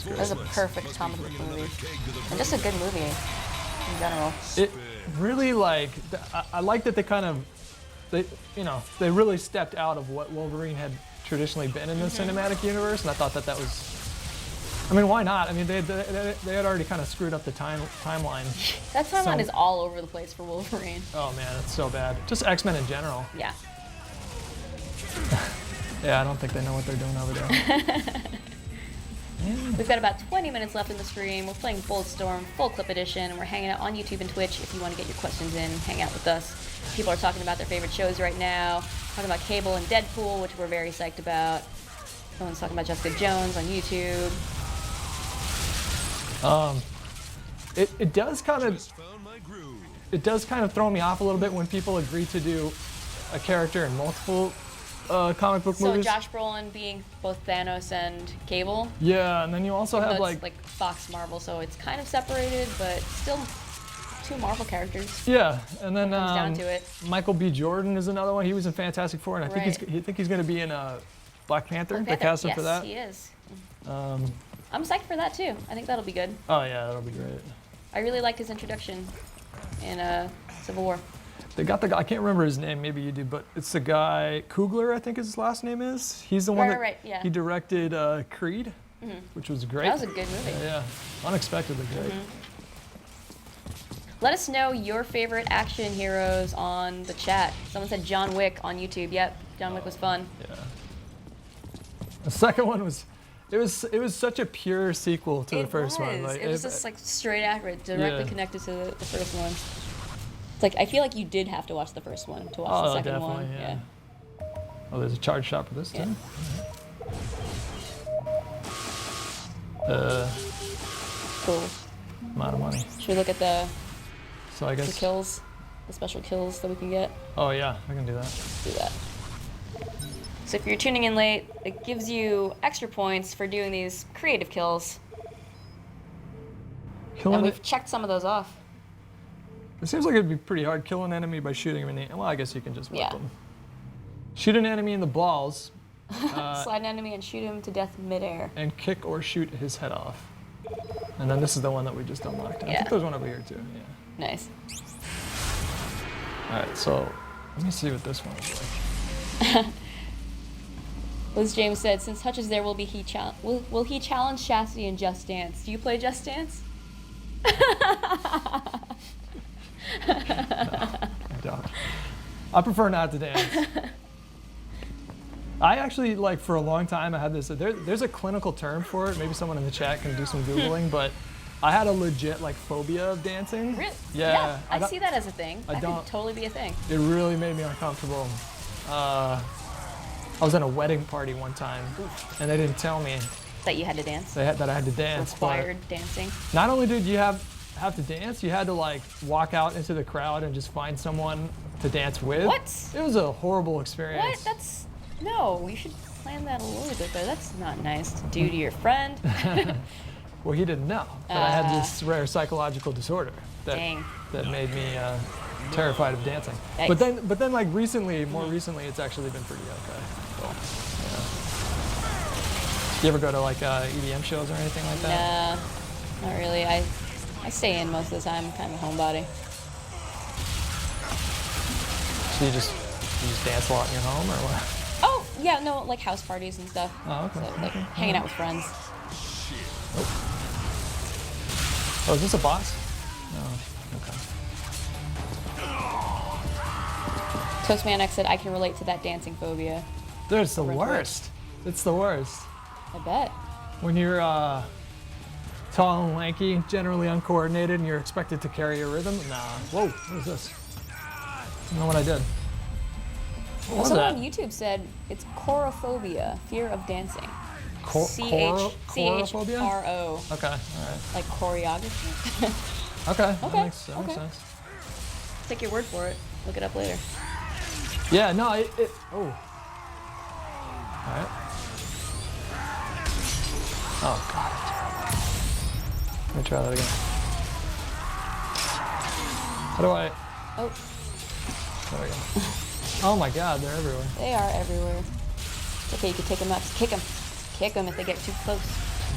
That was a perfect comic book movie, and just a good movie in general. It really I like that they really stepped out of what Wolverine had traditionally been in the cinematic universe, and I thought that was. I mean, why not? I mean, they had already kind of screwed up the timeline. That timeline is all over the place for Wolverine. Oh man, it's so bad. Just X-Men in general. Yeah. Yeah, I don't think they know what they're doing over there. We've got about 20 minutes left in the stream. We're playing Bulletstorm, full clip edition, and we're hanging out on YouTube and Twitch. If you want to get your questions in, hang out with us. People are talking about their favorite shows right now, talking about Cable and Deadpool, which we're very psyched about. Someone's talking about Jessica Jones on YouTube. It does kind of throw me off a little bit when people agree to do a character in multiple comic book movies. So Josh Brolin being both Thanos and Cable. Yeah, and then you also have like Fox Marvel, so it's kind of separated, but still two Marvel characters. Yeah, and then comes down to it. Michael B. Jordan is another one. He was in Fantastic Four, and I think he's going to be in Black Panther. They cast him for that. Yes, he is. I'm psyched for that too. I think that'll be good. Oh yeah, that'll be great. I really liked his introduction in Civil War. They got the guy, I can't remember his name, maybe you do, but it's the guy, Coogler, I think his last name is. He's the one that yeah. he directed Creed, which was great. That was a good movie. Yeah, unexpectedly great. Let us know your favorite action heroes on the chat. Someone said John Wick on YouTube. Yep, John Wick was fun. Yeah. The second one was, it was such a pure sequel to the first one. Like, it was just like straight accurate, directly connected to the first one. It's like, I feel like you did have to watch the first one to watch the second one. Yeah. Oh, there's a charge shot for this too. Cool. Amount of money. Should we look at the kills, the special kills that we can get? Oh yeah, I can do that. Let's do that. So if you're tuning in late, it gives you extra points for doing these creative kills. And we've checked some of those off. It seems like it'd be pretty hard. Kill an enemy by shooting him in the... Well, I guess you can just whip them. Shoot an enemy in the balls. Slide an enemy and shoot him to death midair. And kick or shoot his head off. And then this is the one that we just unlocked. I think there's one over here too. Yeah. Nice. All right, so let me see what this one is like. Liz James said, since Hutch is there, will he challenge Chastity in Just Dance? Do you play Just Dance? No, I don't. I prefer not to dance. I actually, like, for a long time, I had this, there's a clinical term for it. Maybe someone in the chat can do some Googling, but I had a legit, like, phobia of dancing. Really? Yeah. I see that as a thing. That could totally be a thing. It really made me uncomfortable. I was at a wedding party one time, and they didn't tell me that you had to dance. That I had to dance. Required dancing. Not only did you have to dance, you had to like walk out into the crowd and just find someone to dance with. What? It was a horrible experience. What? No. You should plan that a little bit better. That's not nice to do to your friend. Well, he didn't know that I had this rare psychological disorder that made me terrified of dancing. Yikes. But then like more recently, it's actually been pretty okay. So, yeah. You ever go to like EDM shows or anything like that? No, not really. I stay in most of the time. I'm kind of a homebody. So you just dance a lot in your home, or what? Oh yeah, no, like house parties and stuff. Oh, okay. So, like hanging out with friends. Oh, is this a boss? No. Okay. Toastman X said, I can relate to that dancing phobia. Dude, it's the worst. It's the worst. I bet. When you're tall and lanky, generally uncoordinated, and you're expected to carry a rhythm. Nah. Whoa, what is this? I don't know what I did. What was Someone that? on YouTube said it's chorophobia, fear of dancing. Chorophobia? C-H-R-O. Okay, all right. Like choreography. Okay, that Okay. makes sense. Take your word for it. Look it up later. Yeah, no, oh. All right. Oh, God. Let me try that again. How do I? Oh, There we go. Oh my God, they're everywhere. they are everywhere. It's okay, you can take them out. Just kick them. Kick them if they get too close.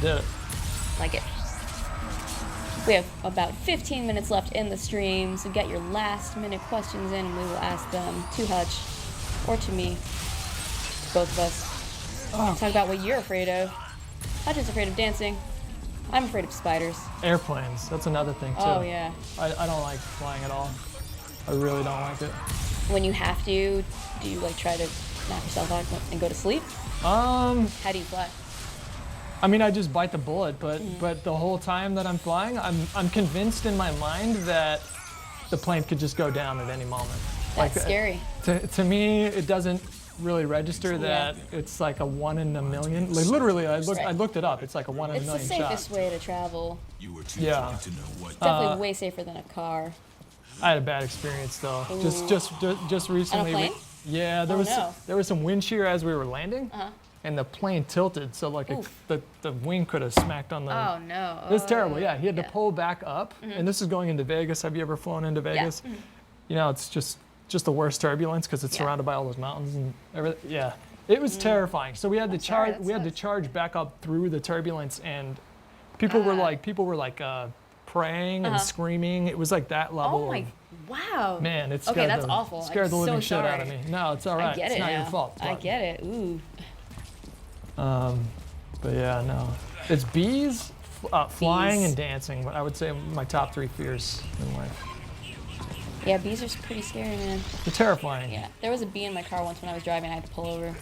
Did it. Like it. We have about 15 minutes left in the stream, so get your last minute questions in and we will ask them to Hutch or to me, to both of us. Talk about what you're afraid of. Hutch is afraid of dancing. I'm afraid of spiders. Airplanes. That's another thing too. Oh yeah. I don't like flying at all. I really don't like it. When you have to, do you like try to knock yourself out and go to sleep? How do you fly? I mean, I just bite the bullet, but the whole time that I'm flying, I'm convinced in my mind that the plane could just go down at any moment. That's scary. To me, it doesn't really register that it's like a 1 in a million. Like literally, I looked it up. It's like a 1 in a It's the million safest shot. way to travel. You were too Yeah. drunk to know what. Definitely way safer than a car. I had a bad experience though. Just recently. plane? Yeah, there Oh, was no. there was some wind shear as we were landing, and the plane tilted, so like the wing could have smacked on the. Oh no. It was terrible. Yeah, he had to pull back up, and this is going into Vegas. Have you ever flown into Vegas? You know, it's just the worst turbulence because it's surrounded by all those mountains and everything. Yeah, it was terrifying. So we had to sorry, charge. that We had to sucks. charge back up through the turbulence, and people were like praying and screaming. It was like that level. Oh my. of, Wow. Man, it Okay, scared that's the, awful. scared I'm the living so shit out of sorry. me. No, it's all right. I get it's it not now. your fault. I get it. Ooh. But yeah, no. It's bees, flying, Bees. and dancing. But I would say my top 3 fears in life. Yeah, bees are pretty scary, man. They're terrifying. Yeah, there was a bee in my car once when I was driving. I had to pull over,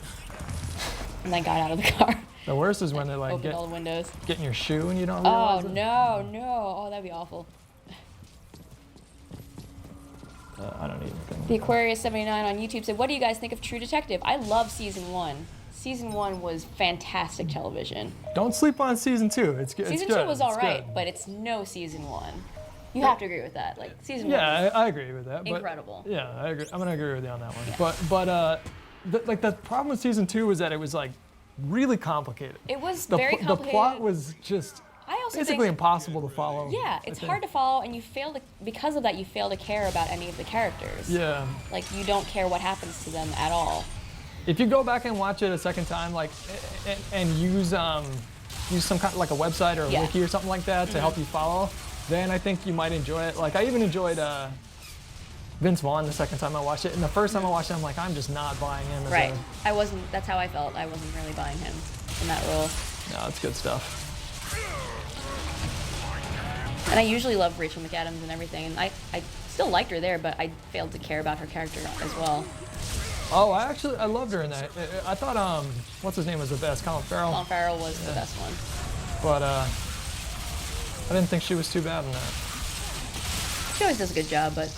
and I got out of the car. The worst is when they're like Opened all the windows. getting your shoe and you don't Oh realize it. no. Oh, that'd be awful. I don't need anything. The Aquarius 79 on YouTube said, "What do you guys think of True Detective? I love season 1. Season 1 was fantastic television. Don't sleep on season 2. It's good. Season it's 2 good. was It's alright, good. but it's no season 1. You have to agree with that. Like season 1 Yeah, was I agree with that. But incredible. yeah, I agree. I'm gonna agree with you on that one. Yeah. But the problem with season 2 was that it was like really complicated. It was The very the complicated. plot was just I also basically think, impossible to follow. yeah, it's hard to follow, and you fail to, because of that, you fail to care about any of the characters. Yeah. Like, you don't care what happens to them at all. If you go back and watch it a second time, like, and use some kind of like a website or a Yeah. wiki or something like that to help you follow, then I think you might enjoy it. Like, I even enjoyed Vince Vaughn the second time I watched it, and the first time I watched it, I'm like, I'm just not buying him as Right. a. I wasn't, that's how I felt. I wasn't really buying him in that role. No, it's good stuff. And I usually love Rachel McAdams and everything, and I still liked her there, but I failed to care about her character as well. Oh, I loved her in that. I thought what's his name was the best, Colin Farrell. Colin Farrell was the best one. But I didn't think she was too bad in that. She always does a good job, but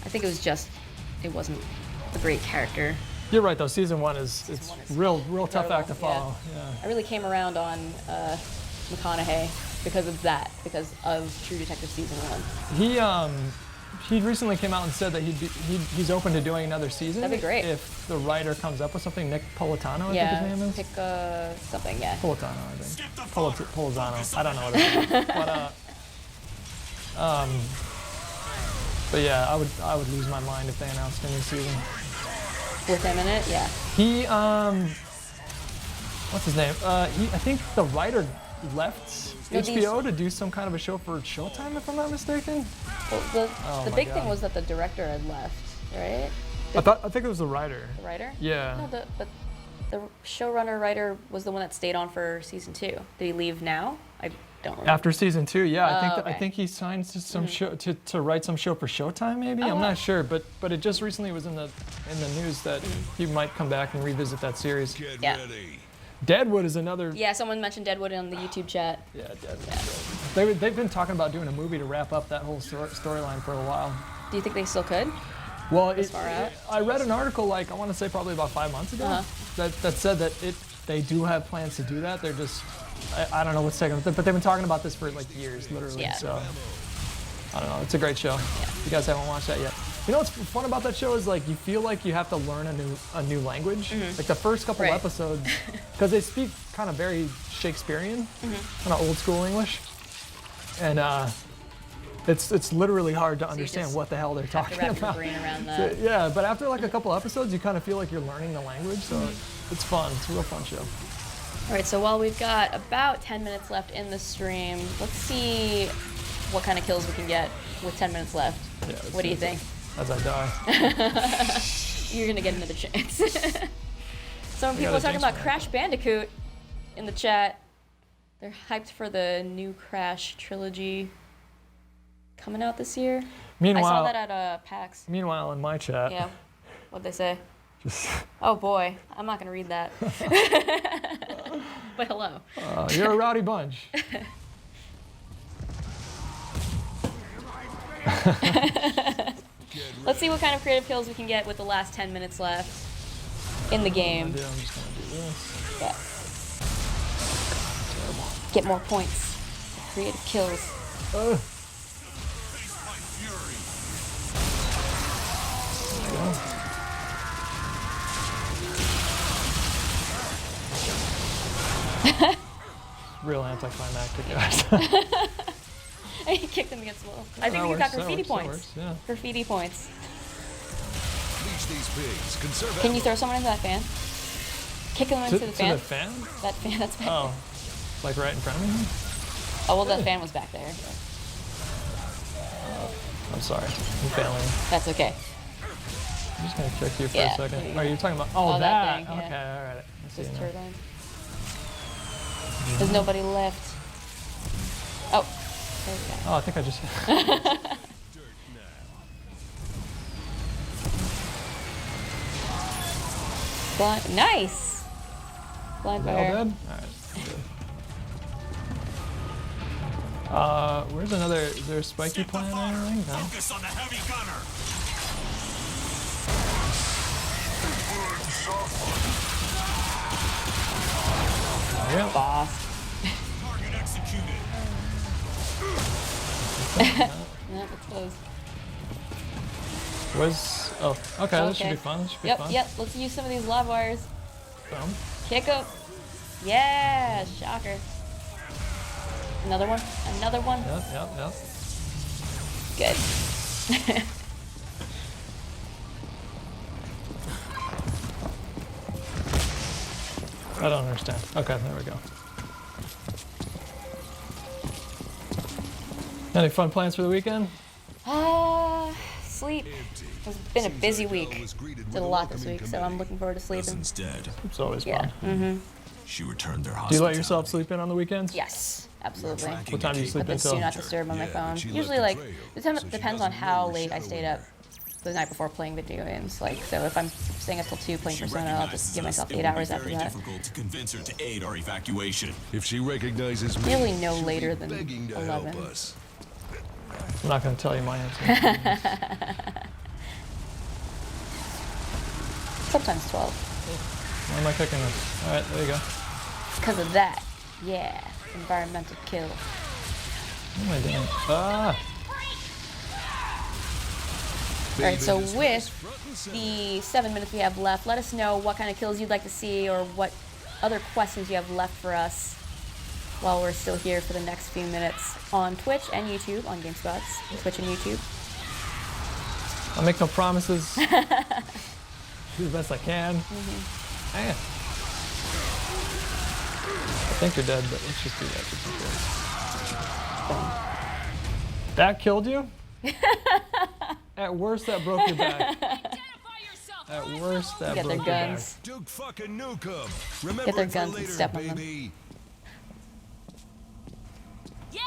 I think it wasn't a great character. You're right though. Season 1 is one is real tough act to incredible, follow. Yeah. I really came around on McConaughey because of that, because of True Detective season 1. He recently came out and said that he's open to doing another season. That'd be great. If the writer comes up with something. Nick Politano, I Yeah, think his name is. pick something, yeah. Politano, I think. Polizano. I don't know what it is. But yeah, I would lose my mind if they announced a new season. With him in it, yeah. He what's his name? I think the writer left No, these- HBO to do some kind of a show for Showtime, if I'm not mistaken. Well, the my big thing God. was that the director had left, right? I think it was the writer. The writer? Yeah. No, but the showrunner writer was the one that stayed on for season 2. Did he leave now? I don't remember. After season 2, yeah, I think I okay. think he signed to some show to write some show for Showtime, maybe. I'm wow. not sure, but it just recently was in the news that he might come back and revisit that series. Get Yeah. ready. Deadwood is another. Yeah, someone mentioned Deadwood on the YouTube chat. Yeah, Deadwood. They've been talking about doing a movie to wrap up that whole storyline for a while. Do you think they still could? Well, far out? I read an article like I want to say probably about 5 months ago that said that they do have plans to do that. They're just I don't know what's taking them, but they've been talking about this for like years, literally. Yeah. So I don't know. It's a great show. If you guys haven't watched that yet. You know what's fun about that show is like you feel like you have to learn a new language. Like the first couple Right. episodes, because they speak kind of very Shakespearean, kind of old school English. and it's literally hard to understand just what the hell they're Have to talking wrap your about. brain around So, that. yeah, but after like a couple episodes, you kind of feel like you're learning the language, so it's fun. It's a real fun show. All right, so while we've got about 10 minutes left in the stream, let's see what kind of kills we can get with 10 minutes left. Yeah, What do you think? As I die. You're gonna get another chance. Some people a are talking jinx about one. Crash Bandicoot in the chat. They're hyped for the new Crash trilogy coming out this year. Meanwhile, I saw that at PAX. Meanwhile, in my chat, Yeah. What'd they say? just, Oh boy, I'm not gonna read that. But hello. you're a rowdy bunch. Let's see what kind of creative kills we can get with the last 10 minutes left in the game. I'm just gonna do this. Yeah. Get more points. Creative kills. Ugh. Real anticlimactic, guys. He kicked him against the wall. I think That we got works, that graffiti works, that points. works, yeah. Graffiti points. Leash these pigs. Conserve Can you ammo. throw someone into that fan? Kick them into the To fan? the fan? That fan that's back Oh, there. like right in front of me? Oh, well, that fan was back there. I'm sorry. I'm failing. That's okay. I'm just gonna kick you for Yeah, a second. there you Are go. you talking about? Oh, Oh, that that. thing, yeah. Okay, all right. I see Just now. turbine. There's nobody left. Oh, there we go. Oh, I think I just. Nice! Blind They all fire. dead? All right. Good. Where's another? Is there a spiky plant or anything? No. Focus on the heavy gunner. Yeah. Boss. Target executed. Yep, it's closed. Was oh okay. This should be fun. This should be Yep, fun. yep. Let's use some of these live wires. Boom. Kick up. Yeah, shocker. Another one. Another one. Yep. Good. I don't understand. Okay, there we go. Any fun plans for the weekend? Sleep. It's been a busy week. Did a lot this week, so I'm looking forward to sleeping. Cousin's dead. It's always Yeah. fun. She returned their Do you hospitality. let yourself sleep in on the weekends? Yes, absolutely. What time do you sleep But the do until? not disturb on my Yeah, phone. but she Usually, left like, the trail, so she depends on doesn't know how where late I Shadow stayed up went. the night before playing video games. Like, so if I'm staying up till 2 playing She Persona, I'll just give recognizes myself us. 8 It would be hours after very that. difficult to convince her to aid our evacuation. If she recognizes me, Usually no she'll be later than begging to 11. help us. I'm not going to tell you my answer. Sometimes 12. Why am I picking this? All right, there you go. Because of that. Yeah. Environmental kill. What am I doing? Ah! Alright, so with the 7 minutes we have left, let us know what kind of kills you'd like to see or what other questions you have left for us while we're still here for the next few minutes on Twitch and YouTube, on GameSpot, Twitch and YouTube. I'll make no promises. Do the best I can. Ah. I think you're dead, but let's just do that just in case. That killed you? At worst, that broke your back. At worst, that Get broke their your guns. Duke fucking Nukem. Remember Get their it for guns and later, step on them. baby. Yeah,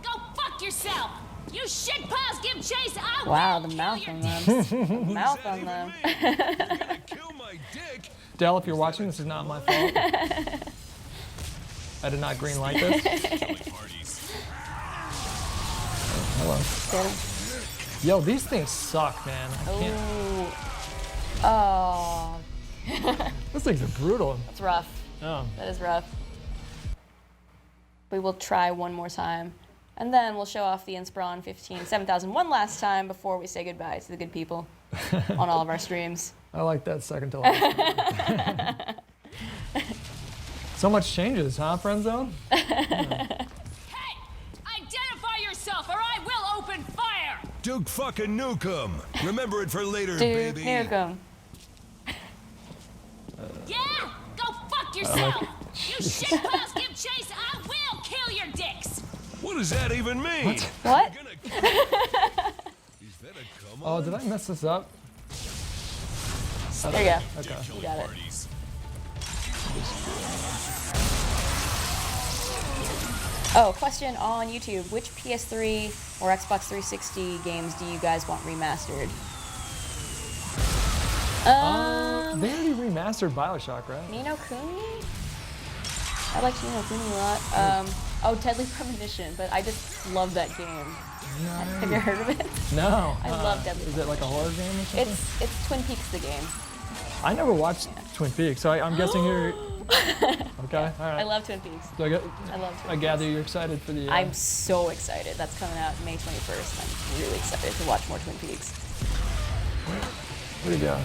go fuck yourself. You shit piles give chase. I Wow, will the kill mouth your on dick. them. The mouth on them. You're gonna kill my dick. Dell, if you're watching, this is not my fault. I did not green light this. Parties. Hello. Get 'em. Yo, these things suck, man. I can't. Oh, These things are brutal. that's rough. Oh. That is rough. We will try one more time. And then we'll show off the Inspiron 7000 one last time before we say goodbye to the good people on all of our streams. I like that second to last. So much changes, huh, friend zone? Hey, identify Duke fucking Nukem. Remember it for later, Dude, baby. Nukem. Yeah? Go fuck yourself! You shit paws give chase, I will kill your dicks! What does that even mean? What? You're gonna- Is that a come Oh, on? did I mess this up? There you go. Okay. You got it. Parties. Oh, question on YouTube. Which PS3 or Xbox 360 games do you guys want remastered? They already remastered Bioshock, right? Ni no Kuni? I liked Ni no Kuni a lot. Oh, Deadly Premonition, but I just love that game. Have you heard of it? No. I love Deadly Is it like a horror game or something? It's Twin Peaks the game. I never watched Twin Peaks, so I'm guessing you're... Okay, all right. I love Twin Peaks. So I love Twin I gather you're excited for the... I'm so excited. That's coming out May 21st. I'm really excited to watch more Twin Peaks. Where'd it go?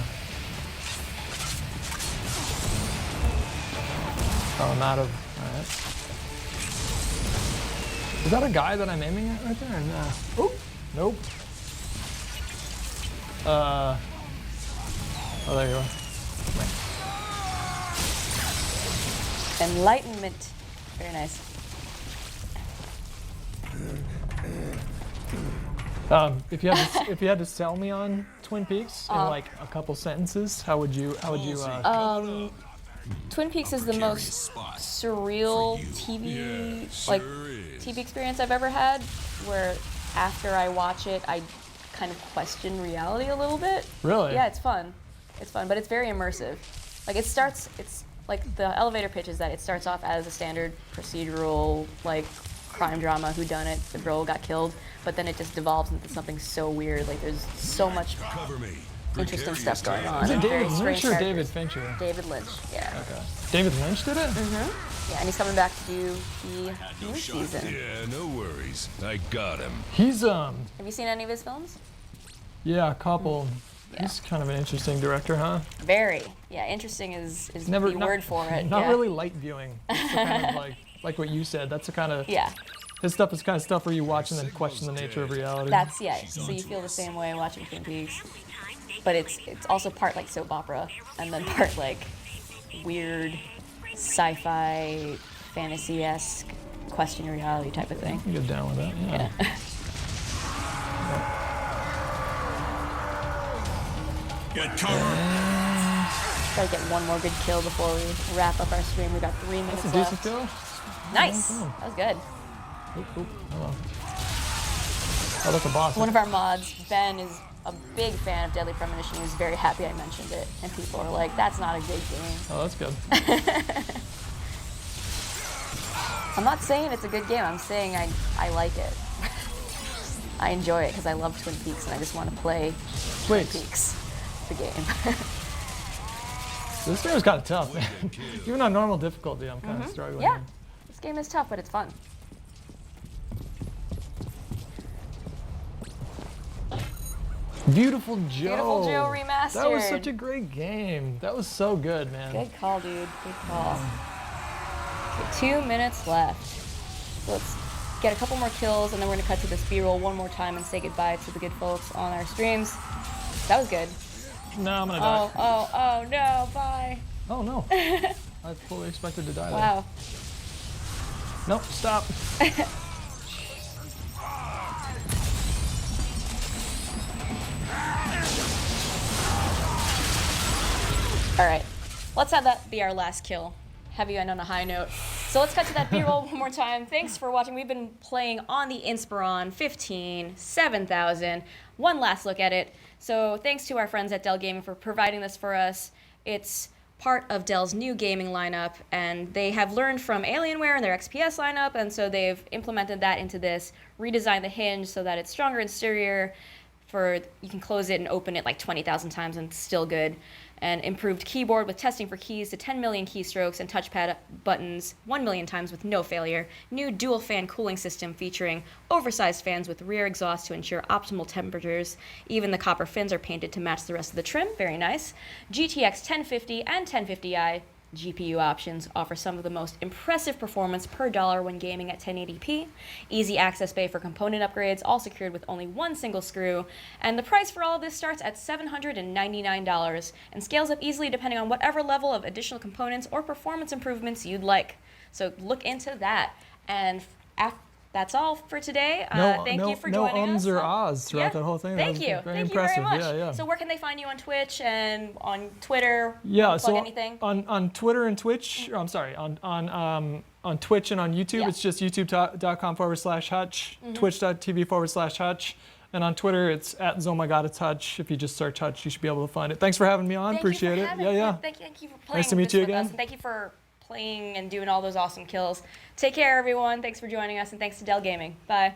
Oh, I'm out of... All right. Is that a guy that I'm aiming at right there? Or no? Oh, nope. Oh, there you are. Enlightenment. Very nice. If you had to sell me on Twin Peaks in like a couple sentences, how would you Twin Peaks is the most surreal TV TV experience I've ever had, where after I watch it, I kind of question reality a little bit. Really? Yeah, it's fun. It's fun, but it's very immersive. Like it's like the elevator pitch is that it starts off as a standard procedural like crime drama, whodunit, the girl got killed, but then it just devolves into something so weird. Like there's so much Cover me. interesting Precarious stuff going times. on. Is it and David very Lynch strange or characters. David Fincher? David Lynch, yeah. Okay. David Lynch did it? Yeah, and he's coming back to do the new season. Yeah, no worries. I got him. He's Have you seen any of his films? yeah, a couple. Yeah. He's kind of an interesting director, huh? Very. Yeah, interesting is the not- word for it. Not yeah. really light viewing. It's the kind of like what you said. That's the kind of Yeah, his stuff is the kind of stuff where you watch and then question the nature of reality. that's so you feel the same way watching Twin Peaks, but it's also part like soap opera and then part like weird sci-fi fantasy-esque question reality type of thing. I can get down with that. Yeah. Yeah. Get cover. Try to get one more good kill before we wrap up our stream. We got 3 minutes That's a decent left. kill. Nice. Oh. That was good. Oop, oop. Hello. Oh, that's a boss. One of our mods, Ben, is a big fan of Deadly Premonition. He was very happy I mentioned it, and people are like, "That's not a good game." Oh, that's good. I'm not saying it's a good game. I'm saying I like it. I enjoy it because I love Twin Peaks and I just want to play Wait, Twin Peaks, the game. this game's kind of tough, man. Even on normal difficulty, I'm kind of struggling. Yeah, this game is tough, but it's fun. Beautiful Joe. Beautiful Joe remastered. That was such a great game. That was so good, man. Good call, dude. Good call. Okay, 2 minutes left. So let's get a couple more kills, and then we're gonna cut to this B-roll one more time and say goodbye to the good folks on our streams. That was good. No, I'm gonna die. Oh no, bye. Oh no. I fully expected to die there. Wow. Nope, stop. All right, let's have that be our last kill. Have you end on a high note. So let's cut to that B-roll one more time. Thanks for watching. We've been playing on the Inspiron 15 7000. One last look at it. So thanks to our friends at Dell Gaming for providing this for us. It's part of Dell's new gaming lineup, and they have learned from Alienware and their XPS lineup, and so they've implemented that into this, redesigned the hinge so that it's stronger and sturdier. You can close it and open it like 20,000 times and it's still good. And improved keyboard with testing for keys to 10 million keystrokes and touchpad buttons 1 million times with no failure. New dual fan cooling system featuring oversized fans with rear exhaust to ensure optimal temperatures. Even the copper fins are painted to match the rest of the trim. Very nice. GTX 1050 and 1050i GPU options offer some of the most impressive performance per dollar when gaming at 1080p. Easy access bay for component upgrades, all secured with only one single screw. And the price for all of this starts at $799 and scales up easily depending on whatever level of additional components or performance improvements you'd like. So look into that. And that's all for today. Thank you for joining us. No ums or ahs throughout the whole thing. Thank you. Very Thank impressive. you very much. Yeah. So where can they find you on Twitch and on Twitter? Yeah, Plug so anything? on Twitter and Twitch, or I'm sorry, on Twitch and on YouTube, it's just youtube.com/Hutch, twitch.tv/Hutch. And on Twitter, it's @ZomagadaTouch. If you just search Hutch, you should be able to find it. Thanks for having me on. Appreciate it. Yeah. Thank you for playing Nice to meet this you with again. us, and thank you for playing and doing all those awesome kills. Take care, everyone. Thanks for joining us, and thanks to Dell Gaming. Bye.